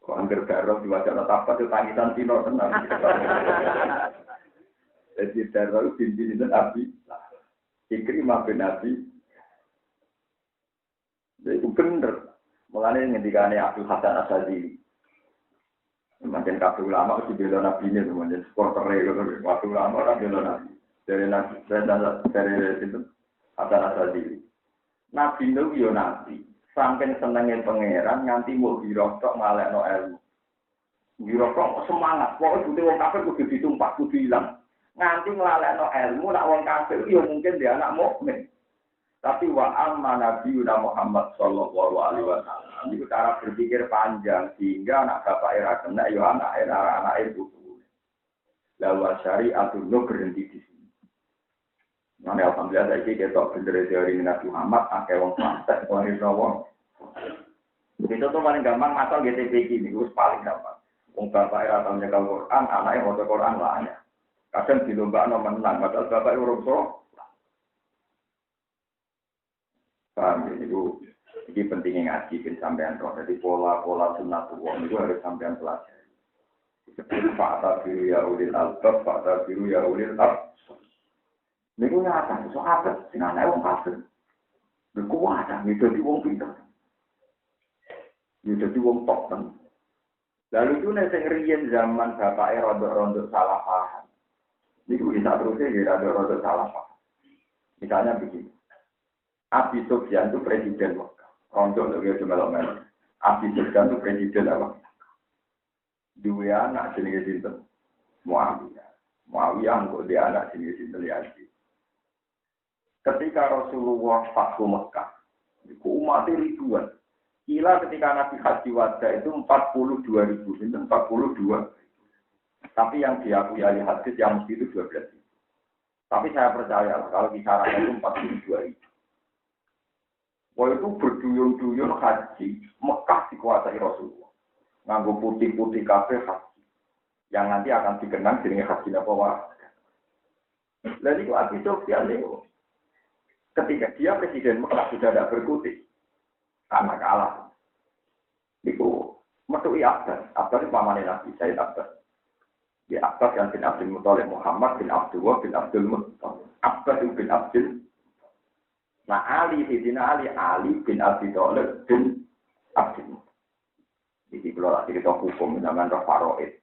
Kalau hampir darah di wajah tabat itu tangisan tino tenang. Jadi darah itu pimpin Nabi, Ikrimah bin Nabi. Jadi itu benar. Mulanya ngendikane Abdul Hasan Asy'ari. Macam kabeh ulama mesti bela Nabi ini, macam supporter itu. Waktu ulama orang bela Nabi. Dari itu Hasan Asy'ari. Nabi Nuh yo nabi, saking senenge pangeran nganti mau dirosok ngalekno ilmu. Dirosok semangat, pokoke kudu wong kafir kudu ditumpah, kudu ilang. Nganti nglalekno ilmu nak wong kafir yo mungkin dia anak mukmin. Tapi wa amma Nabi Muhammad sallallahu alaihi wasallam itu cara berpikir panjang sehingga anak bapak era kena yo anak itu. Lalu syariatun Nuh berhenti di sini. Mana alhamdulillah saya ketok bener teori Nabi Muhammad akeh wong santet wong iso. Itu tuh paling gampang masal GTP ini, itu paling gampang. Wong bapak era tau nyekel Quran, anake maca Quran lah ya. Kadang dilombakno menang, padahal bapak urung so. Paham ya, itu pentingnya ngaji bin sampean roh. Jadi pola-pola sunnatullah itu harus sampean pelajari. Seperti fakta biru ya ulil albab, fakta biru ya ulil albab. Niku nyata, sahabat sing ana wong kafir. Niku wadah, niku dadi wong pinter. Niku dadi wong top ten. Lalu itu nek sing riyen zaman bapake rondo-rondo salah paham. Niku bisa terusé ya rondo salah paham. Misalnya begini. Abi Sufyan itu presiden Mekah. Rondo lho cuma melok. Abi Sufyan itu presiden apa? Dua anak jenenge sinten? Muawiyah. Muawiyah kok dia anak jenenge sinten Yazid. Ketika Rasulullah Fathu Mekah, itu umat ribuan. Kila ketika Nabi Haji Wada itu 42.000, itu 42. Tapi yang diakui ahli hadis yang mesti itu 12.000. Tapi saya percaya kalau kisarannya itu 42.000. Wah itu berduyun-duyun haji, Mekah dikuasai Rasulullah. Nganggo putih-putih kafe haji. Yang nanti akan dikenang jenenge haji Nabawi. Lalu itu Abi Sufyan itu. Ketika dia presiden Mekah sudah tidak berkutik karena kalah. Itu metui Abbas. Abbas itu pamannya Nabi Sayyid Abbas. Ya Abbas yang bin Abdul Muthalib, Muhammad bin Abdullah bin Abdul Muthalib. Abbas itu bin Abdul. Nah Ali bin Abi Thalib bin Abdul Muthalib. Jadi kalau cerita hukum namanya Faroid.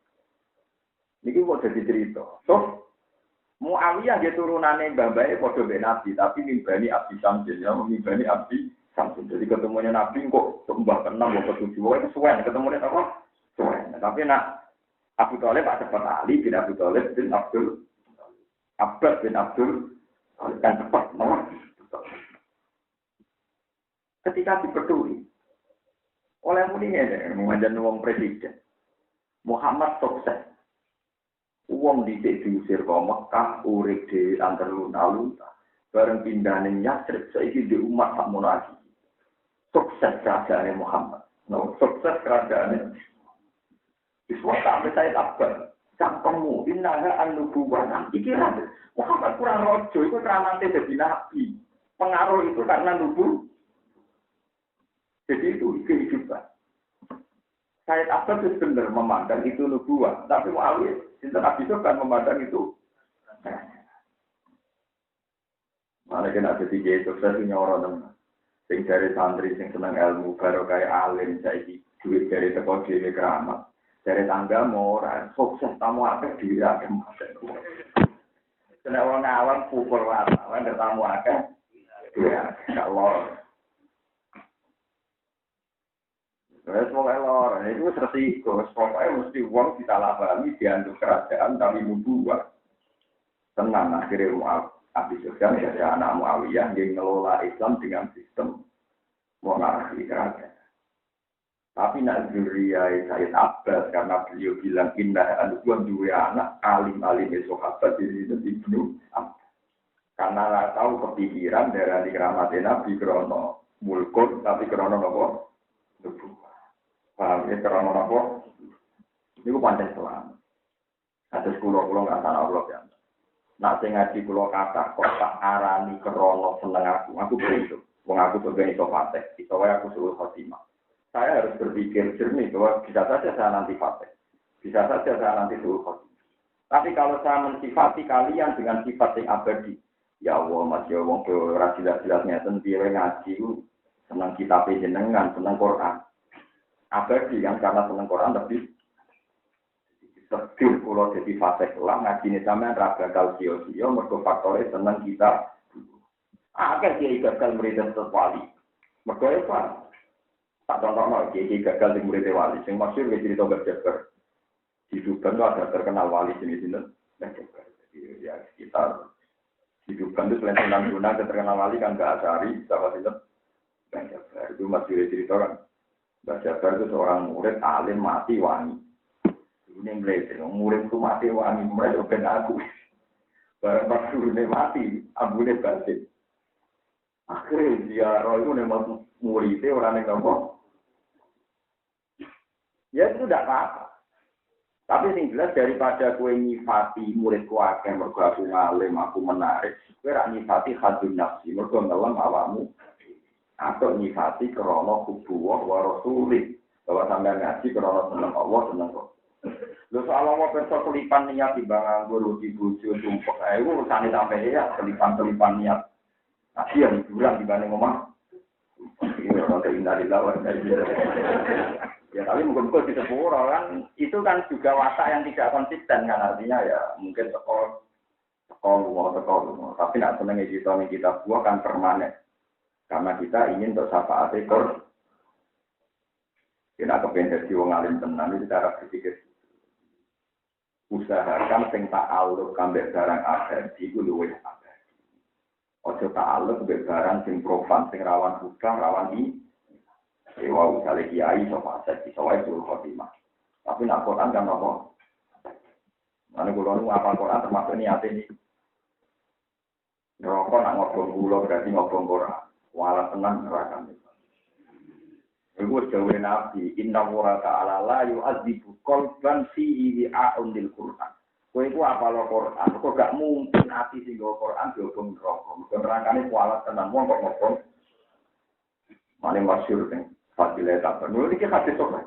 Ini kok jadi cerita. So Muawiyah dia turunannya mbak-mbaknya pada Nabi, tapi mimbani Abdi Samsin, ya, mimbani Abdi Samsin. Jadi ketemunya Nabi kok mbah ke-6 atau ke-7, itu suwen, ketemunya apa? Suwen. Tapi nak Abu Thalib ada cepat Ali bin Abi Thalib bin Abdul Abbas bin Abdul kan cepat, no? Ketika dipeduli oleh mulia mengajar wong presiden Muhammad sukses. Uang diusir ke Mekah, urip di antar lunta-lunta. Bareng pindah ning Yatsrib, saiki di umat sakmono lagi. Sukses kerajaan Muhammad. No, sukses kerajaan. Iswa sampai saya takbar. Cangkemmu, innaha an-nubuwah. Ikilah, Muhammad kurang rojo, itu ramante jadi nabi. Pengaruh itu karena nubuh. Jadi itu kehidupan. Said Abbas itu benar memandang itu nubuah, tapi Muawiyah sinten Abi Sufyan memandang itu. Mana kena jadi kiai sukses nyoro teman. Sing dari santri sing seneng ilmu baru kayak alim saiki duit dari teko dhewe keramat. Dari tangga mau ora sukses tamu akeh dhewe akeh maksud. Kena wong awam pukul wartawan tamu akeh. Ya, insyaallah. Wes wong elor, itu resiko. Pokoknya mesti uang disalahpahami dianggap kerajaan tapi membuat. Tenang akhirnya Abi Sufyan jadi anak Muawiyah yang mengelola Islam dengan sistem monarki kerajaan. Tapi nak zuriyah Said Abbas karena beliau bilang indah anubuan dua anak alim-alim sahabat jadi Ibnu Abbas. Karena tahu kepikiran dari keramatnya Nabi krono mulkun tapi krono nopo nubuwah. Paham ya karena apa? Ini pandai selama. Ada sekolah nggak salah Allah ya. Nak ngaji kulo kata kok tak arani kerono seneng aku begitu. Wong aku sebagai sofatek, isowaya aku suruh khotimah. Saya harus berpikir jernih bahwa bisa saja saya nanti fatek, bisa saja saya nanti suruh khotimah. Tapi kalau saya mensifati kalian dengan sifat yang abadi, ya Allah masih wong ora jelas-jelasnya sendiri ngaji, senang kitab jenengan, senang Quran. Abadi yang karena senang Quran lebih sedih kalau jadi fase kelam ngaji ini sama raga kal sio mergo faktornya senang kita agak dia gagal murid wali mergo apa tak contoh dia gagal di murid wali yang maksud dia cerita berjabar di Subang ada terkenal wali jenis-jenis jadi ya sekitar di Subang itu selain Sunan Gunung terkenal wali kan nggak Asari siapa sih berjabar itu masih cerita kan berjabar itu seorang murid alim mati wangi. Ini melihat, murid itu mati wangi, mulai open aku. Barang pas turunnya mati, abunya balik. Akhirnya dia roh itu memang muridnya orang yang ngomong. Ya itu tidak apa-apa. Tapi yang jelas daripada kue nyifati muridku akeh, mergo aku ngalim, aku menarik. Kue rak nyifati hadun nafsi, mergo ngelam awamu. Atau nyifati krono kubuwah warasulik. Bahwa sampai ngaji krono seneng Allah, seneng Allah. Lho soal mau perso kelipan niat di bang guru di buju sumpah. Itu urusan sampai ya kelipan niat. Tapi yang hiburan dibanding ngomong. Ini orang terindah lawan dari ya tapi mungkin di sepuluh kan itu kan juga watak yang tidak konsisten kan artinya ya mungkin sekolah tapi nak seneng kita buah kan permanen karena kita ingin untuk syafaat ekor. Kita kepengen jadi wong alim tenan itu cara berpikir. Usahakan sing ta'alluq kambek barang abadi iku luwih abadi. Ojo ta'alluq kambek barang sing profan, sing rawan hutang, rawan di dewa usale kiai sapa aset iso wae suruh khotimah. Tapi nak Quran kan apa? Mane kula nu apa Quran termasuk niate iki. Rokok nak ngobong kula berarti ngobong Quran. Wala tenan neraka. Ibu jauh Nabi, Inna wa ta'ala la yu'adzibu qalban fihi wi'a'un lil Qur'an. Kowe iku apal Quran, kok gak mungkin ati sing nggo Quran diobong neraka. Mergo nerangane kualat tenan wong kok ngobong. Mane masyhur sing fadilah tak perlu iki hadis kok.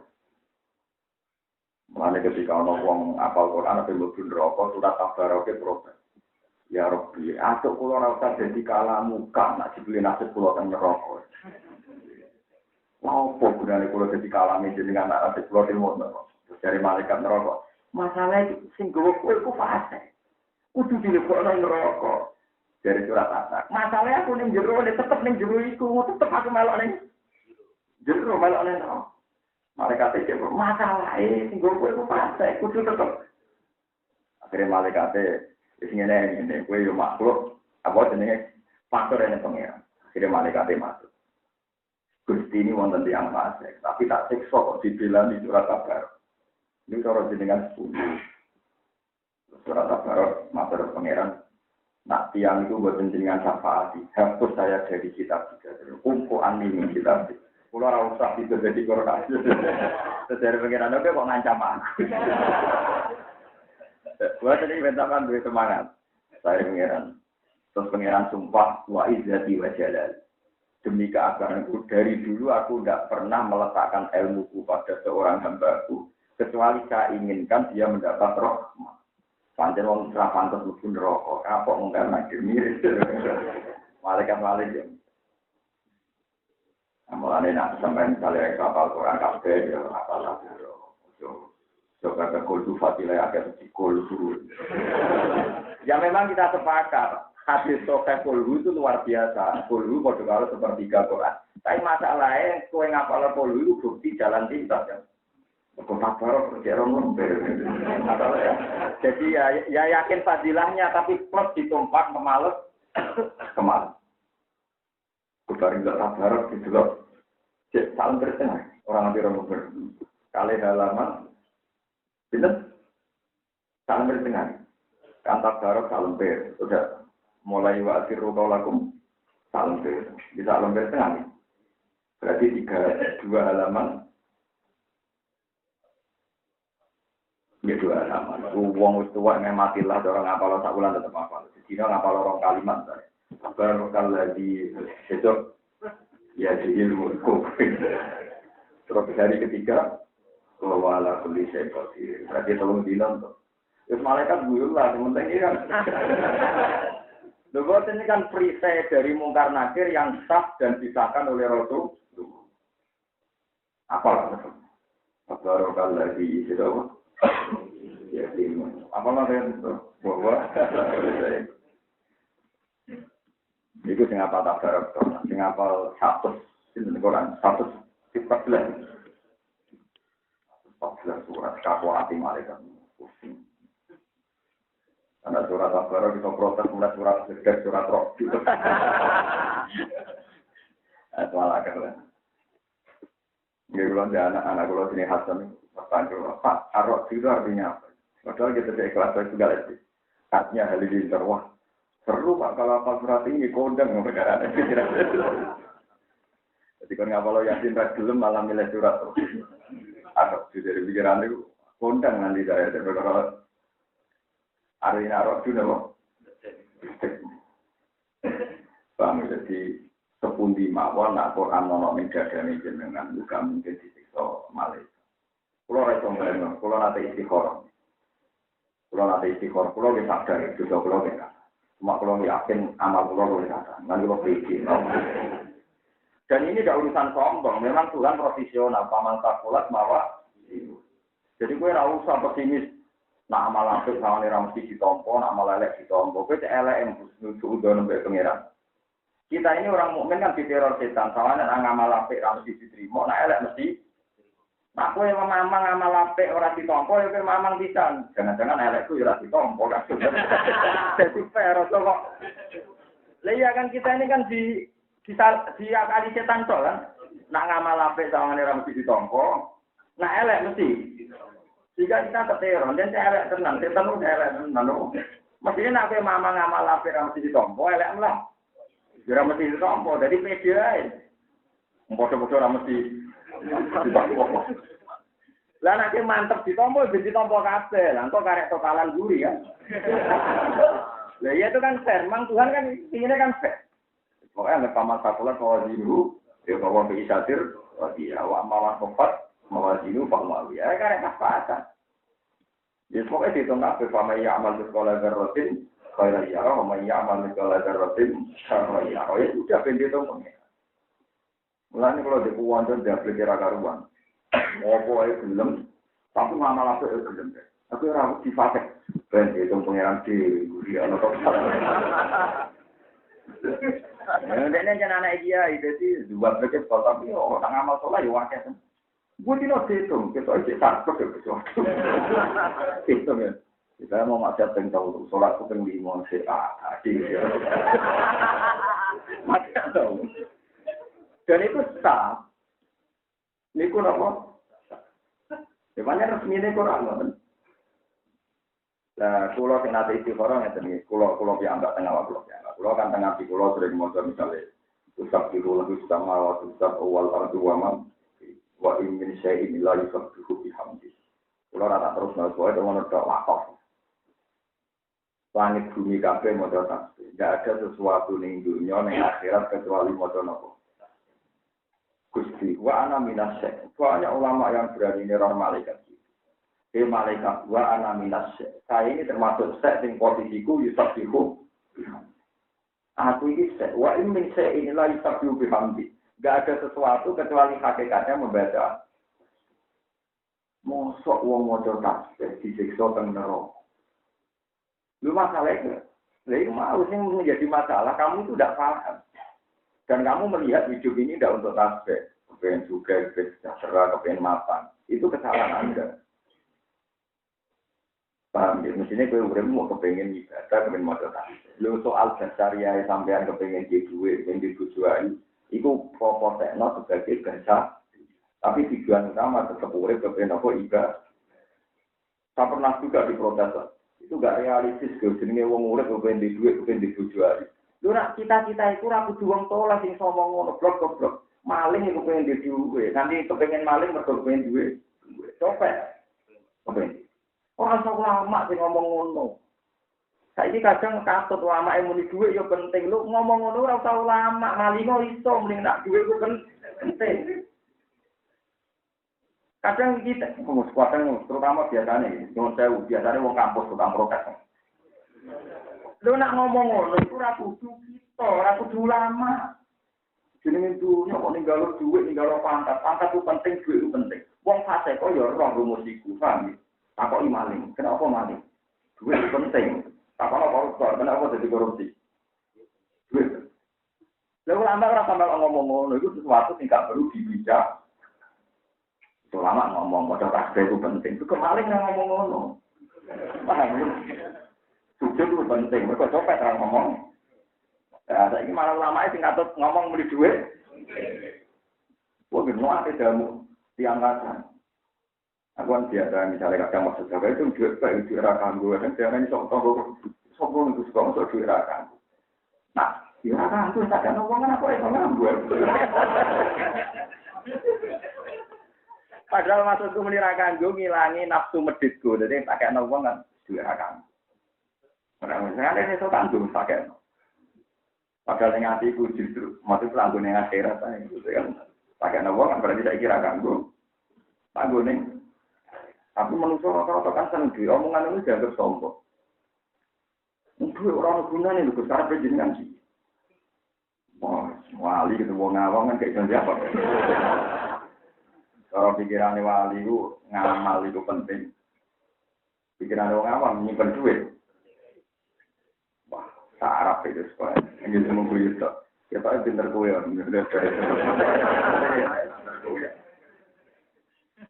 Mane ketika ana wong apal Quran ape mlebu neraka surat tabarake protes. Ya Rabbi, atuk kula ora usah dadi kalamu kan nek dibeli nasib kula teng neraka. Mau gunane kula dadi kalame jenengan anak kula ilmu neraka. Dari malaikat neraka. Masalah sing gowo kowe iku fase. Kudu dilebokno neraka. Dari surat As-Saff. Masalah aku ning jero tetep ning jero iku, tetep aku melok ning jero melok ning neraka. Malaikat iki masalah sing gowo kowe iku fase, kudu tetep. Akhire malaikat wis ngene kowe yo makhluk apa jenenge faktor ene pengen. Akhire malaikat masuk. Gusti ini wonten tiyang fasik, tapi tak siksa kok dibilang di surat Al-Baqarah. Ini cara jenengan 10. Surat Al-Baqarah matur pangeran, nak tiyang itu buat jenengan syafaat, hapus saya dari kitab juga. Kumpu anime kitab. Kula ora usah itu jadi Quran. Dari pangeran kok ngancam aku. Buat ini bentakan duwe semangat. Saya pangeran. Terus pangeran sumpah wa izzati wa jalal. demi keabaranku dari dulu aku tidak pernah meletakkan ilmuku pada seorang hambaku kecuali saya inginkan dia mendapat rahmat. Pancen wong ora pantes mlebu neraka, kapok mungkar nakir mirip. Malaikat. Mulane nak sampeyan misalnya kapal Quran kabeh ya kapal coba ke kultu fatile agak kultu. Ya memang kita sepakat hadis sahih kultu itu luar biasa. Kultu padha karo sepertiga Quran. Tapi masalahnya kowe ngapal kultu itu bukti jalan pintas ya. Kok baru kerja orang ya. Jadi ya yakin fadilahnya tapi plus ditumpak kemales. Kubarin gak sabar gitu loh. Cek salam bertengah orang ambil nomor kali halaman bener salam bertengah kantak barok salam ber sudah mulai wasiru kaulakum salam ber bisa salam bertengah berarti 2 halaman ya 2 halaman uang tua ngematilah orang ngapal sak bulan tetap hafal dina ngapal orang kalimat baru lagi besok ya jadi ilmu kufir. Terus hari ketiga, wala kulli syai qadir. Berarti tolong bilang tuh. Terus malaikat buyul lah, sementing ini kan. Lalu ini kan perisai dari mungkar nakir yang sah dan disahkan oleh Rasul. Apa? Barokah lagi isi apa? Ya ilmu. Apa namanya itu? Bahwa itu sing apa tak barok to, sing apa 100 sinten Quran 114 surat kapal hati malaikat pusing. Karena surat Al-Baqarah kita protes mulai surat segar surat roh gitu. Soal agak ya kalau anak-anak kalau sini Hasan bertanya Pak arok itu artinya apa? Padahal kita dari kelas itu gak lebih. Artinya halilintar wah. Perlu Pak kalau apa surat ini kondang negara. Jadi kalau ngapal Yasin gelem malah milih surat terus. Agak dari pikiran itu kondang nanti saya kalau hari narok juga loh. Bang jadi sepundi mawon nak Quran ono ning dadane jenengan juga mungkin disiksa malaikat. Kulo ra iso mbayang, kulo nate istikharah. Kulo wis sadar dosa kulo kena. Cuma kalau yakin amal pulau boleh kata, nanti kalau pikir. Dan ini tidak urusan sombong, memang Tuhan profesional, paman takulat mawa. Jadi gue tidak usah pesimis, nak amal apik sama nih mesti ditompo, nak amal elek ditompo. Gue elek yang nuju udah nembe pengiran. Kita ini orang mukmin kan diteror setan, sama nih amal apik mesti diterima, nak elek mesti. Nak gue mamang amal apik orang ditompo, ya gue mamang bisa. Jangan-jangan elekku ya orang ditompo kan. Jadi fair kok. Lah iya kan kita ini kan diakali setan to kan. Nak ngamal apik sawangane ora mesti ditompo. Nak elek mesti. Jika kita keteror, dan saya elek tenan, setan udah elek tenan. Mestinya nak gue mamang amal apik ora mesti ditompo, elek lah. Ora mesti ditompo, jadi pede ae. Bodoh-bodoh ora mesti ditompo. Lah nek mantep ditompo kabeh. Lah kok karek totalan guri kan. Lah iya itu kan fair. Memang Tuhan kan inginnya kan fair. Pokoknya nek paman sakulat mawazinu, ya bahwa bisatir, dia wa mawan kofat, mawazinu pangwawi. Ya karek kaspasan. Ya pokoknya dihitung kabeh pama ya amal sekolah garrotin, khairan ya wa ya amal sekolah garrotin, syarran ya. Ya sudah dihitung pengen. Mulane kalau dikuwonten dia pikir karuan. Apa ae gelem, tapi ngamal apik ae gelem. Tapi ora difate. Ben itu pengiran di guri ana kok. Nek nek anak dia itu dua berkat tapi orang ngamal saleh yo akeh. Gue dino dihitung, kita isi satu ke-7. Hitung ya. Kita mau macet yang tahu, sholat itu yang lima, macet tahu. Dan itu sah. Ini pun apa? Sebenarnya resmi ini Quran. Nah, kalau yang nanti istiqoroh, kalau piambak tengah waktu, kalau kan tengah di pulau sering motor misalnya, usap di pulau itu sama waktu usap awal ardu wamam, wa imin syai'in illa yusabbihu bihamdi. Kalau rata terus nol itu menurut wakaf. Langit bumi kabeh modal tasbih. Tidak ada sesuatu ning dunia ning akhirat kecuali modal nopo. Gusti, wa ana minasy. Banyak ulama yang berani neror malaikat. Malaikat wa ana minasy. Saya ini termasuk sek sing posisiku yusabihu. Aku ini sek wa in min sek inilah yusabihu bihamdi. Gak ada sesuatu kecuali hakikatnya membaca. Mosok wong maca tasbih disiksa teng neraka. Lu masalahnya, itu mau sih menjadi masalah. Kamu itu tidak paham. Dan kamu melihat hidup ini tidak untuk tasbih. Kepengen juga, kepengen sejahtera, kepengen mapan. Itu kesalahan Anda. Paham ya? Mestinya gue udah mau kepengen ibadah, kepengen modal tasbih. Lu soal dasariah sampean kepengen di duit, kepengen di tujuan. Itu proporsional sebagai bahasa. Tapi tujuan utama tetap urip kepengen apa ibadah. Saya pernah juga diprotes. Itu gak realistis ke jenenge wong urip kepen di duit kepen di tujuan. Lu nak cita-cita iku ora kudu wong tolah sing somong ngono blok. Maling iku kepen di duit. Nanti kepengin maling mergo kepen duit. Copet. Kepen. Ora usah ulama sing ngomong ngono. Saiki kadang katut ulama muni duit yo penting. Lu ngomong ngono ora usah ulama, maling iso mending nak duit ku penting. Kadang kita, kadang terutama biasanya, biasanya wong kampus tukang protes. Lu nak ngomong ngono, itu ragu kita, ragu ulama. Jenenge dunya kok ninggalo duit, ninggalo pangkat itu penting, duit itu penting. Wong fase kok ya roh rumus iku, paham? Takoki maling, kenapa maling? Duit itu penting. Takoki koruptor, kenapa jadi korupsi? Duit. Lalu ulama ora sampe ngomong ngono, itu sesuatu sing gak perlu dibicarakan. Ulama ngomong pada tasbih itu penting. Itu kemarin yang ngomong ngono. Paham? Sujud itu penting. Mereka copet orang ngomong. Ya, saya ini malah ulama itu ngatut ngomong beli duit. Wah, gimana ada jamu diangkatan. Aku kan biasa misalnya kadang maksud saya itu duit baik duit rakan gue. Dan jangan sokong itu suka masuk duit rakan. Nah, duit rakan itu tak ada ngomong aku yang ngomong. Padahal maksudku menirakan gue ngilangi nafsu meditku, jadi pakai nawang kan juga kan. Orang misalnya ada sesuatu tanggung pakai. Padahal yang hatiku justru maksud tanggung yang akhirat saya gitu kan. Pakai nawang kan berarti saya kira kan gue tanggung nih. Tapi manusia rata-rata kan seneng duit, omongan itu dianggap sombong. Duit orang gunanya itu besar perjalanan sih. Wah, wali gitu, wong ngawang kan kayak siapa? Kalau pikiran wali itu ngamal itu penting. Pikiran orang awam nyimpen duit. Wah, sarap itu sekolah. Ini semua kuliah itu. Kita pinter kuliah.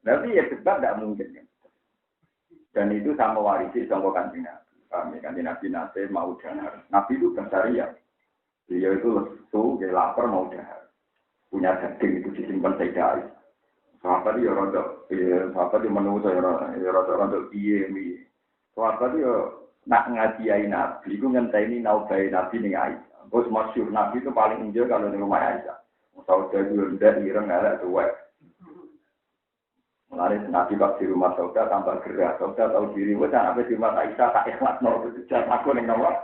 Tapi ya sebab tidak mungkin. Dan itu sama warisi sama kanjeng Nabi. Kami kanjeng Nabi Nasib mau dahar. Nabi itu bersyariah. Dia itu lesu, dia lapar mau dahar. Punya daging itu disimpan sedari. Sahabat dia rodok, sahabat dia menunggu saya rodok piye. Sahabat dia nak ngajiai Nabi, itu ngenteni naubai Nabi nih Aisyah. Bos masyhur Nabi itu paling enjoy kalau di rumah Aisyah. Sauda diundang ireng elek tuwek. Mulai Nabi pas di rumah Sauda tambah gerak, Sauda tahu diri, wes sampai di rumah Aisyah tak ikhlas mau berjalan aku nih nomor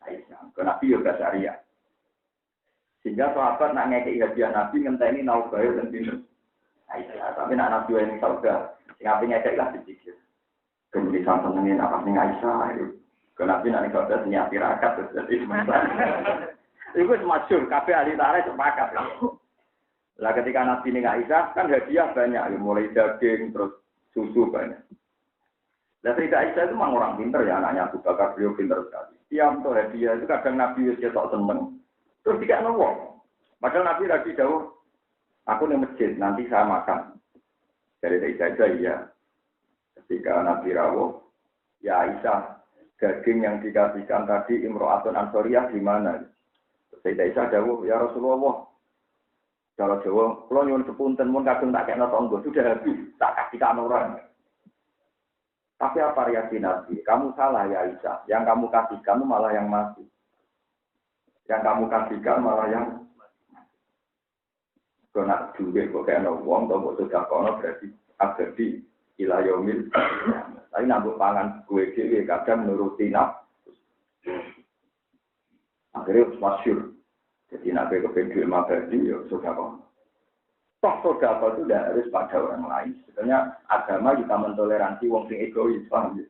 Aisyah. Ke Nabi juga syariah. Sehingga sahabat nak ngekei hadiah Nabi ngenteni naubai dan bingung. Aisyah, tapi nak nabi yang sauda, ngapain ngecek lah dipikir. Kemudian senengin apa nih Aisyah itu. Kenapa nak sauda senyapi rakat terus jadi sementara. Itu masyhur, kabeh ahli tarikh sepakat. Lah ketika nabi ning Aisyah kan hadiah banyak, mulai daging terus susu banyak. Lah Sayyidah Aisyah itu memang orang pintar ya, anaknya Abu Bakar beliau pintar sekali. Tiap tuh hadiah itu kadang nabi wis ketok seneng. Terus dikasih wong. Padahal nabi lagi jauh. Aku di masjid, nanti saya makan. Dari Aisyah iya. Ketika Nabi rawuh, ya Aisyah, daging yang dikasihkan tadi Imro'atun Ansoriyah di mana? Sayyidah Aisyah jawab, ya Rasulullah. Kalau Jawa, kalau nyuwun sepunten mun kadung tak kena tonggo, sudah habis, tak kasihkan orang. Tapi apa reaksi Nabi? Kamu salah ya Aisyah. Yang kamu kasihkan malah yang mati. Yang kamu kasihkan malah yang kalau nak duit kok kayak wong, kalau sudah kono berarti abadi ilayomil. Tapi nambah pangan gue kadang nuruti nafsu. Akhirnya masyhur. Jadi nabi kepen duit mabadi ya sudah kono. Toh sodako itu tidak harus pada orang lain. Sebenarnya agama kita mentoleransi wong sing egois, paham ya?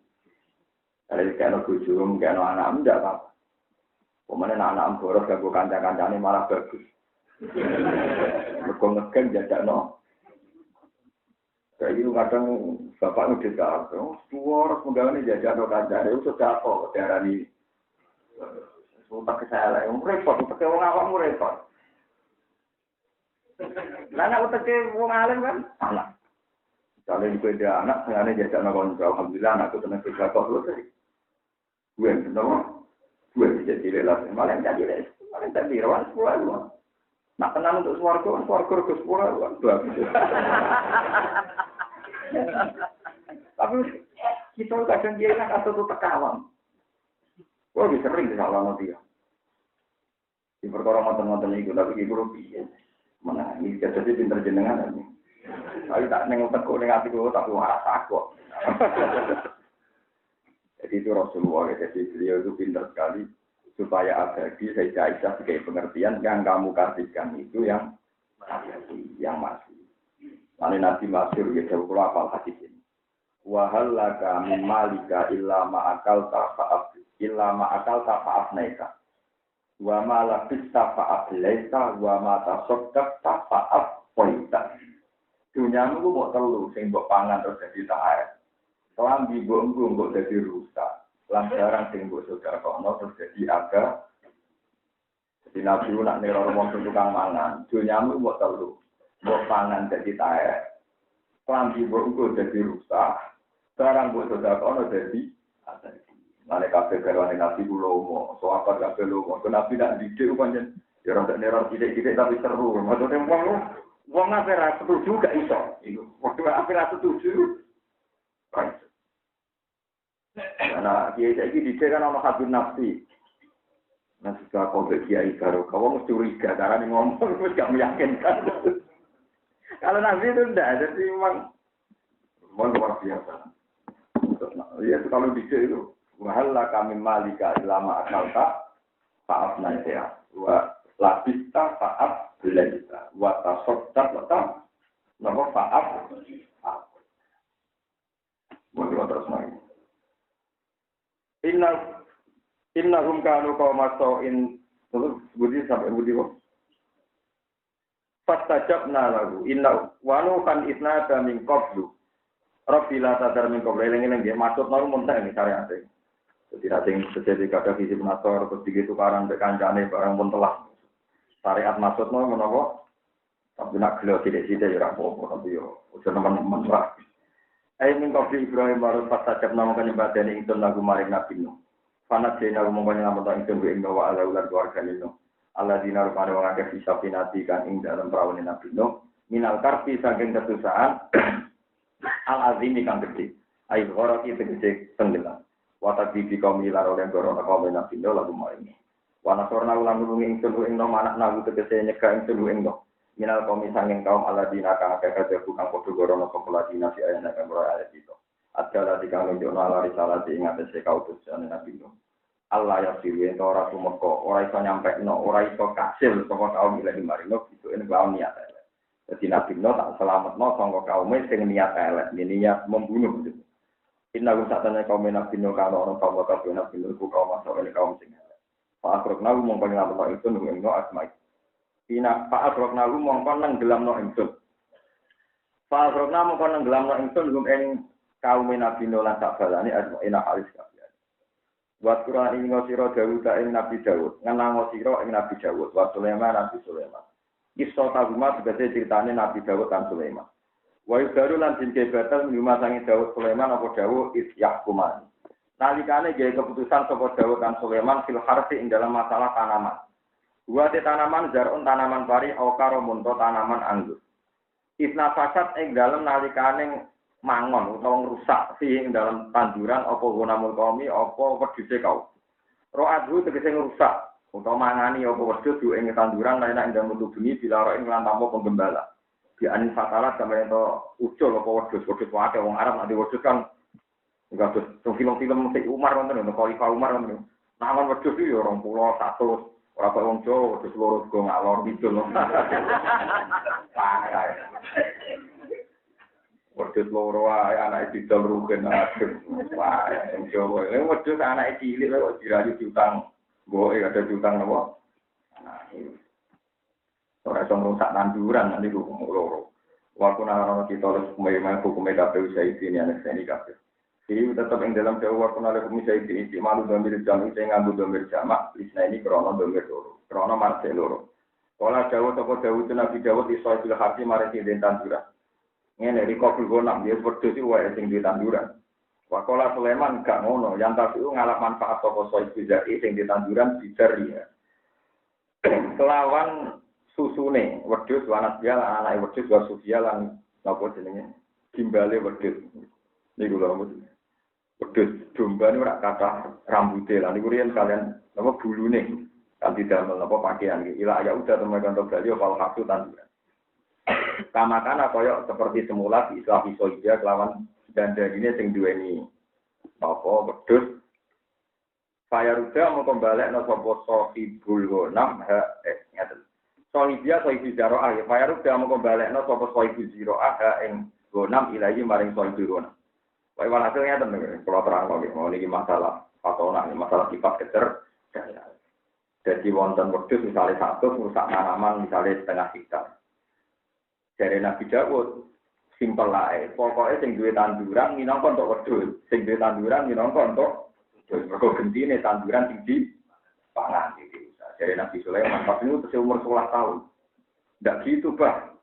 Kalau kayak bojo, kayak anak tidak apa-apa. Kemudian anak boros gak gue kancang-kancangnya malah bagus. Mereka ngegen jajak no. Kayak gitu kadang bapak ngedit ke aku, suara penggalannya jajak no kancangnya, itu sudah apa? Darah ini, sumpah kesalahan, repot, pakai orang awam repot. Anak pakai orang alim kan, anak. Kalau juga dia anak, sengaja jajak no konco, alhamdulillah anakku tenang kerja kok lu tadi. Gue kenapa? Gue bisa jadi lah, malah jadi rawan 10.000. Nak tenang untuk suarga ke 10.000 bagus. Tapi kita kadang dia kan atau tuh tekawan. Gue bisa sering salah nanti ya. Di perkara mantan itu, tapi itu lebih. Mana ini jadi pinter jenengan ini. Tapi tak nengok tekuk negatif gue tapi waras takut. Jadi itu Rasulullah, jadi beliau itu pintar sekali supaya abadi Sayyidah Aisyah sebagai pengertian yang kamu kasihkan itu yang masih. Lalu Nabi Masyur ya jauh hafal hadis ini. Wahal laka min malika illa ma'akal ta'fa'afnaika. Wa ma labis ta'fa'aflaika wa ma tasoddak ta'fa'afpoita. Dunyamu mau telu sing mbok pangan terus jadi ta'ayat. Kelambi mbok jadi rusak. Lantaran sing mbok sedekahno terus jadi agak. Jadi Nabi nak neror wong tukang mangan, dunyamu mbok telu. Mbok pangan jadi taek. Kelambi mbok jadi rusak. Sekarang mbok sedekahno jadi agak. Mane kabeh garwane Nabi kula umo, sahabat kabeh lomo. Nabi nak didik pancen ya ora neror sithik-sithik tapi seru. Maksudnya wong ape ra setuju gak iso. Iku. Wong ape ra setuju. Nah, kiai saiki dicek kan ana habib nafsi. Nah, sudah kau kiai baru, kau mesti curiga caranya ngomong, mesti gak meyakinkan. Kalau nafsi itu enggak, jadi memang luar biasa. Ya, kalau dicek itu, wahala kami malika ilama akal tak, faaf naiknya, wa labista faaf belaita, wa tasoddak letak, nama faaf. Mungkin terus lagi. Innahum kanu qauma sa'in budi sampai budi kok. Fastajabna lahu inna wa nukan isnada min qablu. Rabbi la tadar min qablu eling-eling nggih maksud mau muntah ini syariate. Jadi sing terjadi kada visi penasor terus begitu tukaran mek kancane barang pun telah. Syariat maksudno menapa? Tapi nak gelo sithik-sithik ya ora apa-apa tapi yo aja nemen-nemen lah. Ayo mengkopi Ibrahim baru pas tajab nama kanyebadani ingsun lagu maring Nabi Nuh. Fanat jena rumongkanya ngamontak ingsun ing Nuh wa ala ular keluarga Nuh. Allah dina rupane wong akeh bisa pinati kan ing dalam perawane Nabi Nuh. Minal karpi saking kesusahan al-azimi kang gede. Ayo horaki tegese tenggelam. Watak bibi kaum ilar oleh gorona kaum Nabi Nuh lagu maring. Wana sorna ulang nulungi ingsun ing Nuh anak nabi tegese nyegah ingsun ing Nuh. Minal kaum sanging kaum aladina kang akeh kadebu kang padha gorono kepeladina si ayana kang ora ayat itu. Adalah dikang njono ala risalah ing atase kautusan Nabi Nuh. Allah ya siwe ora sumeka, ora iso nyampekno, ora iso kasil saka kaum ilahi marino itu ing kaum niat elek. Dadi Nabi Nuh tak selametno saka kaum sing niat elek, niat membunuh. Inna satana kaum Nabi Nuh kana ana kaum kabeh Nabi Nuh kaum masuk kaum sing elek. Fa akrokna mung panjenengan itu ing no asma'i. Ina Pak Abrokna lu mongkon nang gelamno ingsun. Pak Abrokna mongkon nang gelamno ingsun lum ing kaum Nabi Nuh lan sak balane ina halis kabeh. Wa Qur'an ing sira Daud ing Nabi Daud, ngenang sira ing Nabi Daud, wa Sulaiman Nabi Sulaiman. Kisah taguma tegese critane Nabi Daud lan Sulaiman. Wa yudaru lan dinke batal nyuma sange Daud Sulaiman apa Daud isyahkuman. Nalikane gawe keputusan saka Daud lan Sulaiman fil harfi ing dalam masalah tanaman. Buat tanaman zarun tanaman pari au karo munto tanaman anggur. Isna fasad ing dalem nalikane mangon utawa rusak sing dalam tanduran apa gunamul qaumi apa wedhuse kau. Ro'adhu tegese rusak utawa mangani apa wedhus ing tanduran lan ing dalem bengi dilarok ing lan tanpa penggembala. Di anin fatalah sampe ento ucul apa wedhus wae wong Arab nek wedhus kan enggak terus film-film Umar wonten kok Umar wonten. Naman wedhus yo 20 100 Ora kok wong Jawa terus loro go ngalor gitu lho. Wedhus loro ae anake didol rugen adem. Wah, wong Jawa. Lha wedhus anake cilik kok dirayu diutang. Mboke ada diutang napa? Ora iso ngrusak tanduran nanti ku loro. Waktu nang kita hukum KPU saya ini anak saya ini kabeh. Jadi tetap yang dalam jauh waktu nang hukum saya ini malu domir jam saya ngambil domir jamak, lisna ini krono domir loro, krono marse loro. Kalau jauh toko jauh itu nabi jauh di soal filah hati mari di tanduran. Ngene di kopul gonam dia berdua sih wae sing di tanduran. Wakola Sulaiman gak ngono, yang tapi ngalap manfaat toko soal filah sing di tanduran bicar dia. Kelawan susune wedhus lanang dia anake wedhus wa sufia lan napa jenenge gimbale wedhus niku lho wedhus domba niku ora kathah rambuté lan niku riyen kalian napa bulune kan didamel napa pakaian iki ila ya udah temen kantor bali apa hakku tanduran kamakan kaya seperti semula di Islam isoja kelawan dandane sing duweni apa wedhus saya ruda mau kembali no sapa sahibul ghanam ngaten Sohibia sohibi zaro'ah ya, Fayaruk dah mau kembali no sopo sohibi ziro'ah yang gonam ilahi maring sohibi gonam. Wah, hasilnya teman kalau terang lagi, mau ini masalah patona, masalah sifat kecer. Jadi wonten wedhus misalnya satu, merusak tanaman misalnya setengah hektar. Dari Nabi Dawud, simpel lah, pokoknya sing duwe tanduran minangka untuk wedhus, sing duwe tanduran minangka untuk wedhus. Mergo gentine tanduran tinggi pangan gitu. Dari Nabi Sulaiman, tapi itu umur 11 tahun. Tidak gitu, Pak.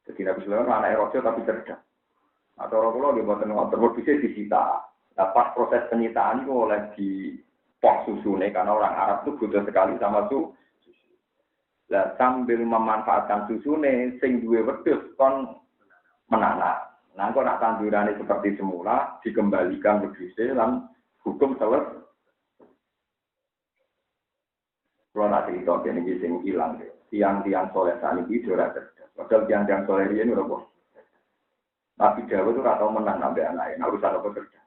Jadi Nabi Sulaiman anak rojo tapi cerdas. Atau orang pulau dibuatkan ngotor, bisa disita. Pas proses penyitaan itu oleh di pos susune, karena orang Arab itu butuh sekali sama susu. Nah, sambil memanfaatkan susune, sing duwe wedhus kon menanak. Nah, kok nak tandurannya seperti semula, dikembalikan wedhusnya, dan hukum selesai. Kalau nak cerita ini sing hilang deh. Tiang-tiang soleh tani itu ora cerdas. Padahal tiang-tiang soleh ini ora bos. Nabi Dawud itu atau menang nabi anaknya. Urusan apa kerja?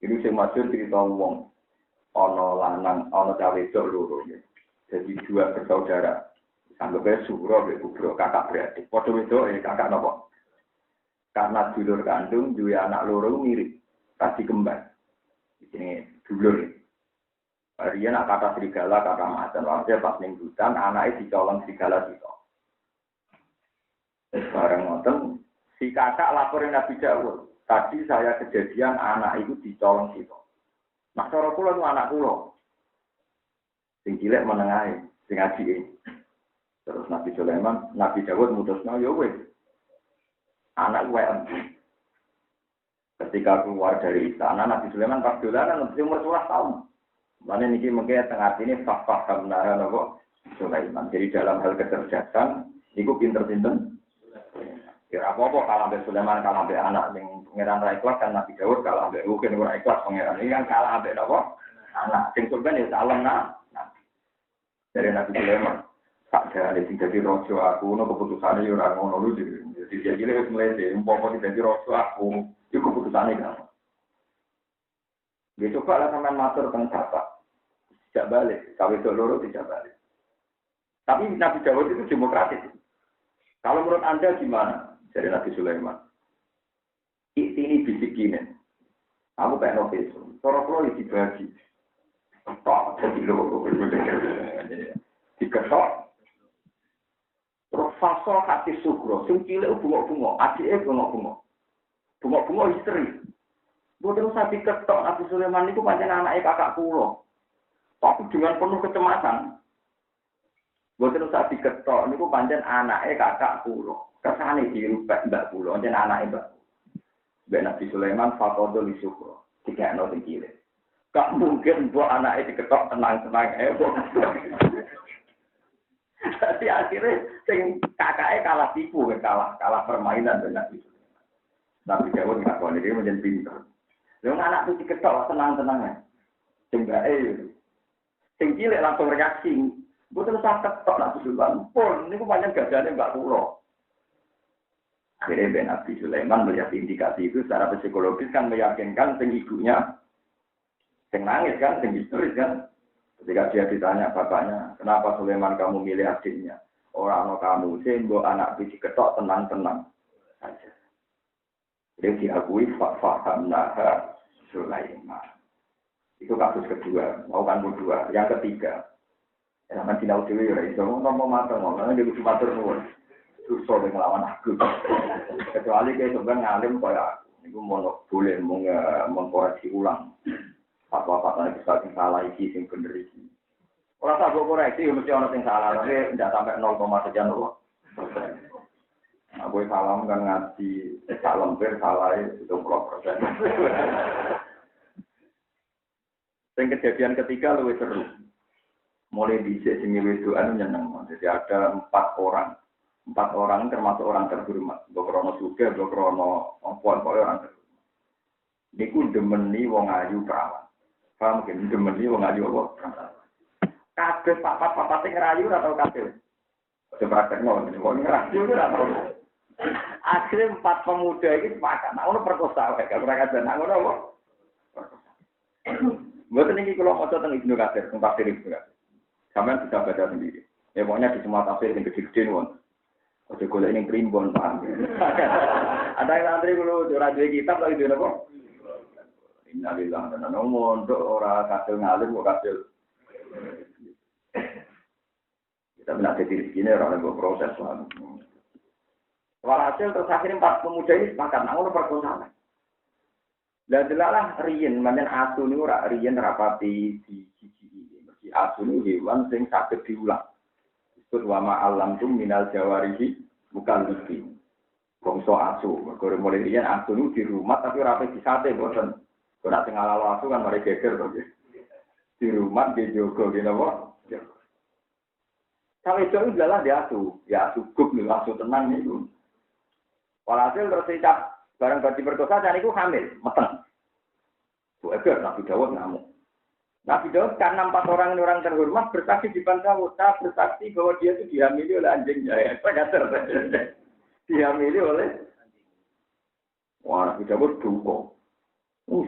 Ini sing masyhur cerita wong. Ono lanang, ono cawe wedok loro. Jadi dua bersaudara. Anggapnya Suro, Kubro, kakak beradik. Padha wedok kakak nopo. Karena dulur kandung dua anak loro mirip. Tadi kembar. Di sini dulur. Dia nak kata serigala, kata macan. Maksudnya pas ning hutan, anaknya dicolong serigala itu. Bareng ngoten, si kakak laporin Nabi Dawud. Tadi saya kejadian anak itu dicolong itu. Nah, cara kula itu anak kula. Sing cilik menengahi, sing ajike. Terus Nabi Sulaiman, Nabi Dawud mutusno ya wis. Anak wae empu. Ketika keluar dari istana, Nabi Sulaiman pas dolanan umur 11 tahun. Mana niki mungkin tengah ini fakta benar nopo Sulaiman. Jadi dalam hal kecerdasan, niku pinter-pinter. Kira apa kalau ambil Sulaiman kalau ambil anak yang pangeran Raiklas kan Nabi Dawud kalau ambil mungkin Raiklas pangeran ini kan kalah ambil nopo anak. Sing Sulaiman itu salam nah. Dari Nabi Sulaiman. Tak ada sing jadi rojo aku, no keputusannya orang ngono lu jadi dia gila wis mulai deh. Umpama jadi rojo aku, itu keputusannya kan. Dia coba lah sampean matur teng bapak. Tidak balik, kawin loro tidak balik. Tapi Nabi Dawud itu demokratis. Kalau menurut Anda gimana? Dari Nabi Sulaiman. Ini bisikin. Aku kayak novel. Kalau dibagi. Tok, jadi loro. Diketok. Terus fasol hati sugro. Sing cilik bunga-bunga. Adiknya bunga-bunga. Bunga-bunga istri. Boten usah diketok Nabi Sulaiman itu pancen anake kakak kula. Tapi dengan penuh kecemasan. Boten usah diketok niku pancen anake kakak kula. Kersane dirubah mbak kula, pancen anake mbak. Mbak Nabi Sulaiman faqadul syukra. Dikekno sing cilik. Gak mungkin mbok anake diketok tenang-tenang Jadi akhirnya sing kakake kalah tipu, kalah permainan dengan Nabi Sulaiman. Nabi Dawud ngakoni dia menjadi pintar. Yang anak itu diketok tenang-tenang. Sing cilik langsung reaksi. Betul usah ketok Nabi Sulaiman. Pun ini kebanyakan gajahnya Mbak Kulo. Akhirnya Nabi Sulaiman melihat indikasi itu secara psikologis kan meyakinkan sing ibunya. Sing nangis kan, sing histeris kan. Ketika dia ditanya bapaknya, kenapa Sulaiman kamu milih adiknya? Orang kamu sih, anak biji ketok tenang-tenang saja. Jadi diakui fahamnaha Sulaiman. Itu kasus kedua, mau kan kedua. Yang ketiga, jangan tidak dewi ya, itu ngomong matur ngomong, dia cuma matur nuwun. Susah dengan lawan aku. Kecuali kayak sebenarnya ngalim kayak itu mau boleh mengkoreksi ulang. Fatwa-fatwa itu salah iki sing bener iki. Ora tak koreksi mesti ana sing salah, tapi tidak sampai 0, sekian loh. Aku salam kan ngaji salam ber salah 70%. Yang kejadian ketiga lebih seru. Mulai dhisik sing wedokan nyeneng. Jadi ada 4 orang. 4 orang termasuk orang terhormat. Bokrono juga, bokrono orang terhormat. Niku demeni wong ayu perawan. Paham mungkin demeni wong ayu apa? Perawan. Kabeh papat sing ngerayu ora tau kabeh. Aja praktekno, wong ngerayu ora tau. Akhirnya 4 pemuda ini sepakat. Nah, ono perkosa wae, gak ora kajen. Nah, ngono apa? Mboten iki kula maca teng Ibnu Katsir, teng tafsir Ibnu Katsir. Sampeyan bisa baca sendiri. Ya pokoknya di semua tafsir yang gede-gede won. Ojo golek ning primbon, paham. Ada yang antri kulo ora duwe kitab lagi duwe apa? Innalillahi wa inna ilaihi mondok ora kasil ngalim kok kasil. Kita benar jadi rezeki orang yang proses lah. Walhasil terus akhirnya 4 pemuda ini sepakat, nah ono perkosaan. Dan jelaslah riyen, manjen asu ini ora riyen rapati di gigi ini. Mesti asu ini hewan sing saged diulang. Disebut wama alam tum minal jawarihi bukan lebih. Bongso asu, mergo mulai riyen asu ini di rumah tapi rapi di sate boten. Ora sing ala asu kan mari geger to. Di rumah di jogo ngene apa? Sampai itu adalah dia asu, ya asu gub nih, asu tenang itu. Walhasil terus dicap barang berarti berdosa dan itu hamil, meteng. Bu Eger, Nabi Dawud ngamuk. Nabi Dawud karena 4 orang ini orang terhormat bersaksi di depan Dawud, bersaksi bahwa dia itu dihamili oleh anjingnya. Ya, dihamili oleh. Wah, Nabi Dawud duka.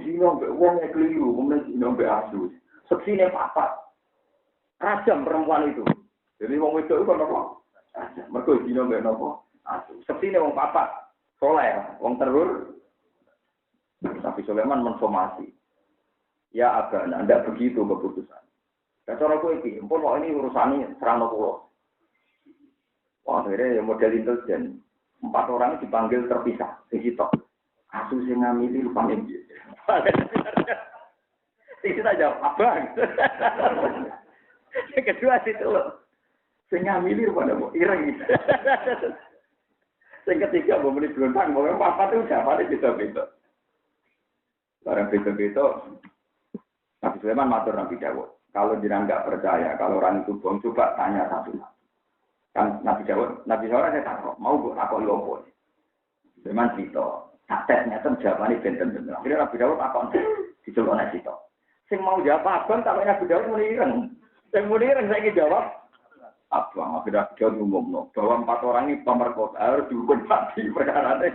Zina mbek wong e keliru, kemudian zina mbek asu. Seksine papat. Rajam perempuan itu. Jadi wong wedok iku napa? Mergo zina mbek napa? Asu. Seksine wong papat. Soleh, wong terhur. Tapi Sulaiman mensomasi. Ya agak ndak begitu keputusan. Ya cara kowe iki, empun kok ini urusane serana kula. Wah, akhirnya model intelijen. 4 orang dipanggil terpisah, sing sitok. Asu sing ngamili rupane piye? Itu saja, abang. Yang kedua itu loh. Sing ngamili rupane kok ireng. Yang ketiga mau beli belontang, mau apa tuh siapa nih bisa-bisa. Barang bisa-bisa. Nabi Sulaiman matur Nabi Dawud. Kalau jenengan nggak percaya, kalau orang itu bohong, coba tanya satu-satu. Kan Nabi Dawud, Nabi Sulaiman saya takut, mau gue takut lopo. Sulaiman cerita. Tesnya terjawabane benten-benten. Akhirnya Nabi Dawud takon dicelokne sito. Sing mau jawab abang tak Nabi Dawud muni ireng. Sing muni ireng saiki jawab abang. Akhirnya Nabi Dawud ngomong bahwa 4 orang ini pemerkosa harus dihukum mati perkarane.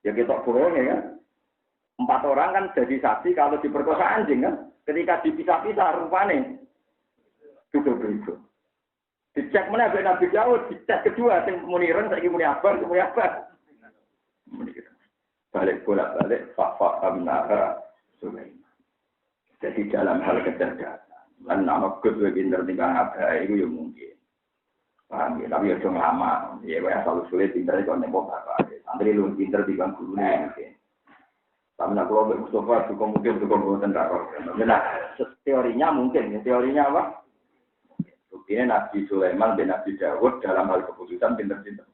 Ya kita bohong ya kan. 4 orang kan jadi saksi kalau diperkosa anjing kan. Ketika dipisah-pisah rupane duduk-duduk. Dicek mana Nabi Dawud, dicek kedua sing muni ireng saiki muni abang, muni abang. Balik bolak-balik fahamnaha Sulaiman. Jadi dalam hal kecerdasan, lan nama kedua pinter tinggal apa itu ya mungkin. Paham ya, tapi ya cuma lama. Ya kayak selalu sulit pinter itu nembok apa. Santri lu pinter tiga guru mungkin. Tapi nak kalau Mustafa juga mungkin bukan rakor. Nah, teorinya mungkin. Teorinya apa? Buktinya Nabi Sulaiman dan Nabi Dawud dalam hal keputusan pinter-pinter.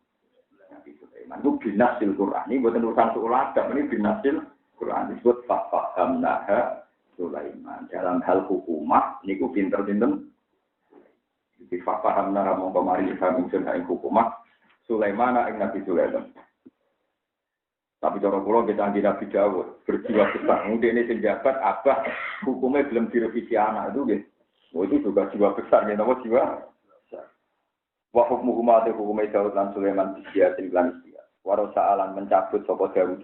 Itu binasil Quran. Ini bukan urusan sekolah, ini binasil Quran. Disebut fahamnaha Sulaiman. Dalam hal hukumah, ini ku pinter-pinter. Jadi fahamnaha mongko mari kami senai hukumah. Sulaiman ing Nabi Sulaiman. Tapi cara kula kita di Nabi Dawud berjiwa besar. Mungkin ini penjabat abah hukumnya belum direvisi anak itu gitu. Oh, itu juga jiwa besar ya, nama jiwa. Wa hukmuhuma te hukume Daud lan Sulaiman bijiatin lan istiak. Waro sa'alan mencabut sapa Daud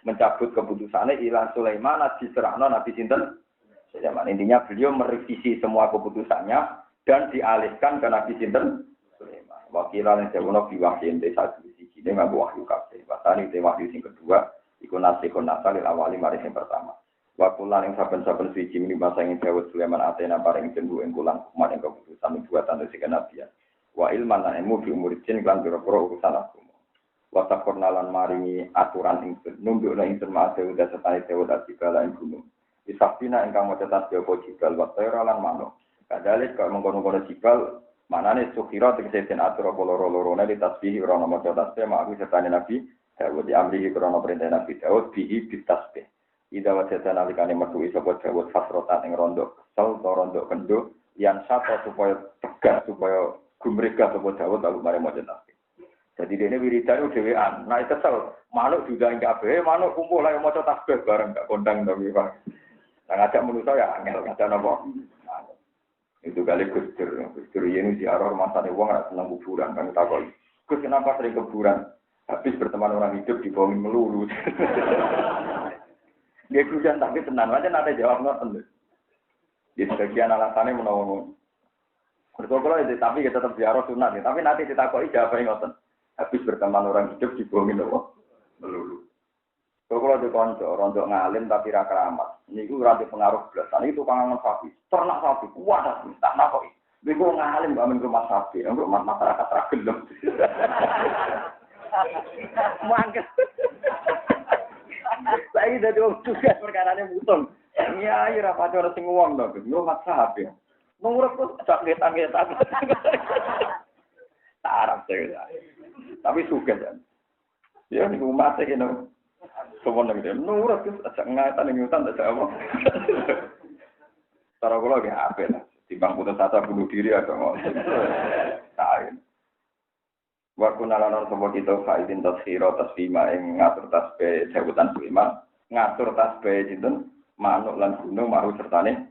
mencabut keputusane ila Sulaiman diserahno Nabi sinten Zaman intinya beliau merevisi semua keputusannya dan dialihkan ke Nabi Sinten Sulaiman. Wakilan yang jauh biwahyin desa siji ini nggak wahyu kabeh. Bahkan itu wahyu yang kedua, ikut nasikun nasalil awali mari yang pertama. Wakulan yang saben-saben siji ini masa yang Dawud Sulaiman atena paring jendu engkulan umat yang keputusan buatan dari kenabian. Wa ilman lan ilmu di umur jin lan biro-biro urusan agama. Wa takornalan maringi aturan ingsun numbukna ingsun ma'ase udah setane Dawud atibala ing gunung. Isafina ingkang maca tasbih apa jibal wa tayra lan manuk. Kadalik kok mengkono-kono jibal manane sukira tegese den atur apa loro-lorone di tasbih ora ana maca tasbih mak aku setane Nabi Dawud diamri krana perintah Nabi Dawud bihi bitasbih. Ida wajah nalikane metu sapa Dawud fasrotan ing rondo kesel to rondo kendo yang satu supaya tegas supaya gumregah sapa Dawud lalu mari maca tasbih. Jadi dene wiridan dhewean. Nah kesel manuk juga kabeh manuk kumpul ae maca tasbih bareng gak kondang to iki Pak. Nah ngajak manusa ya angel ngajak napa. Itu kali Gustur ini ziarah masane wong ora seneng kuburan kan takon. Gus kenapa sering kuburan? Habis berteman orang hidup di bawah melulu. Dia kujan tapi tenan aja nanti jawab ngoten. Di sebagian alasannya menawa berkobrol itu tapi kita tetap ziarah sunat ya. Tapi nanti ditakoki jawabane ngoten. Habis berteman orang hidup di bawah melulu. Kalau di konco, rontok ngalim tapi ra keramat. Niku ora pengaruh blas. Ini tukang ngon sapi, ternak sapi, kuat sapi, tak nakoi. Niku ngalim gak mung rumah sapi, rumah masyarakat ra gelem. Mangkel. Saya dadi wong tugas perkarane mutun. Iya, ora padha sing wong to, rumah sapi. Nurut kok sak ngetan-ngetan. Tarap saya. Tapi suka kan. Ya niku mate kene. Sopo nang dia nurut wis aja ngatan ning hutan tak apa. Cara kula ge apik lah. Timbang putus asa bunuh diri agak ngono. Saen. Wa kunalan sapa kita faidin taskhira tasbima ing ngatur tasbih sebutan Sulaiman, ngatur tasbih sinten manuk lan gunung maru sertane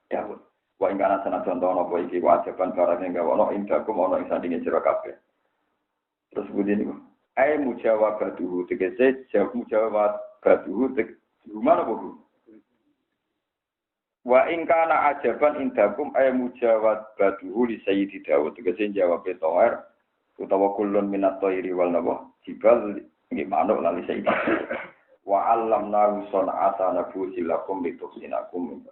Dawud. Wa ing kana sana contoh apa iki wajiban barang ing gawono indakum ana ing sandinge sira kabeh. Terus budi niku ai mujawabatuhu tegese jawab mujawabatuhu gimana Bu? Wa in kana ajaban indakum ay mujawabatuhu li sayyidi Dawud tegese jawab toer utawa kullun minat thairi wal nabah jibal nggih manuk lan li sayyidi wa allamna sun'ata nabusilakum lituksinakum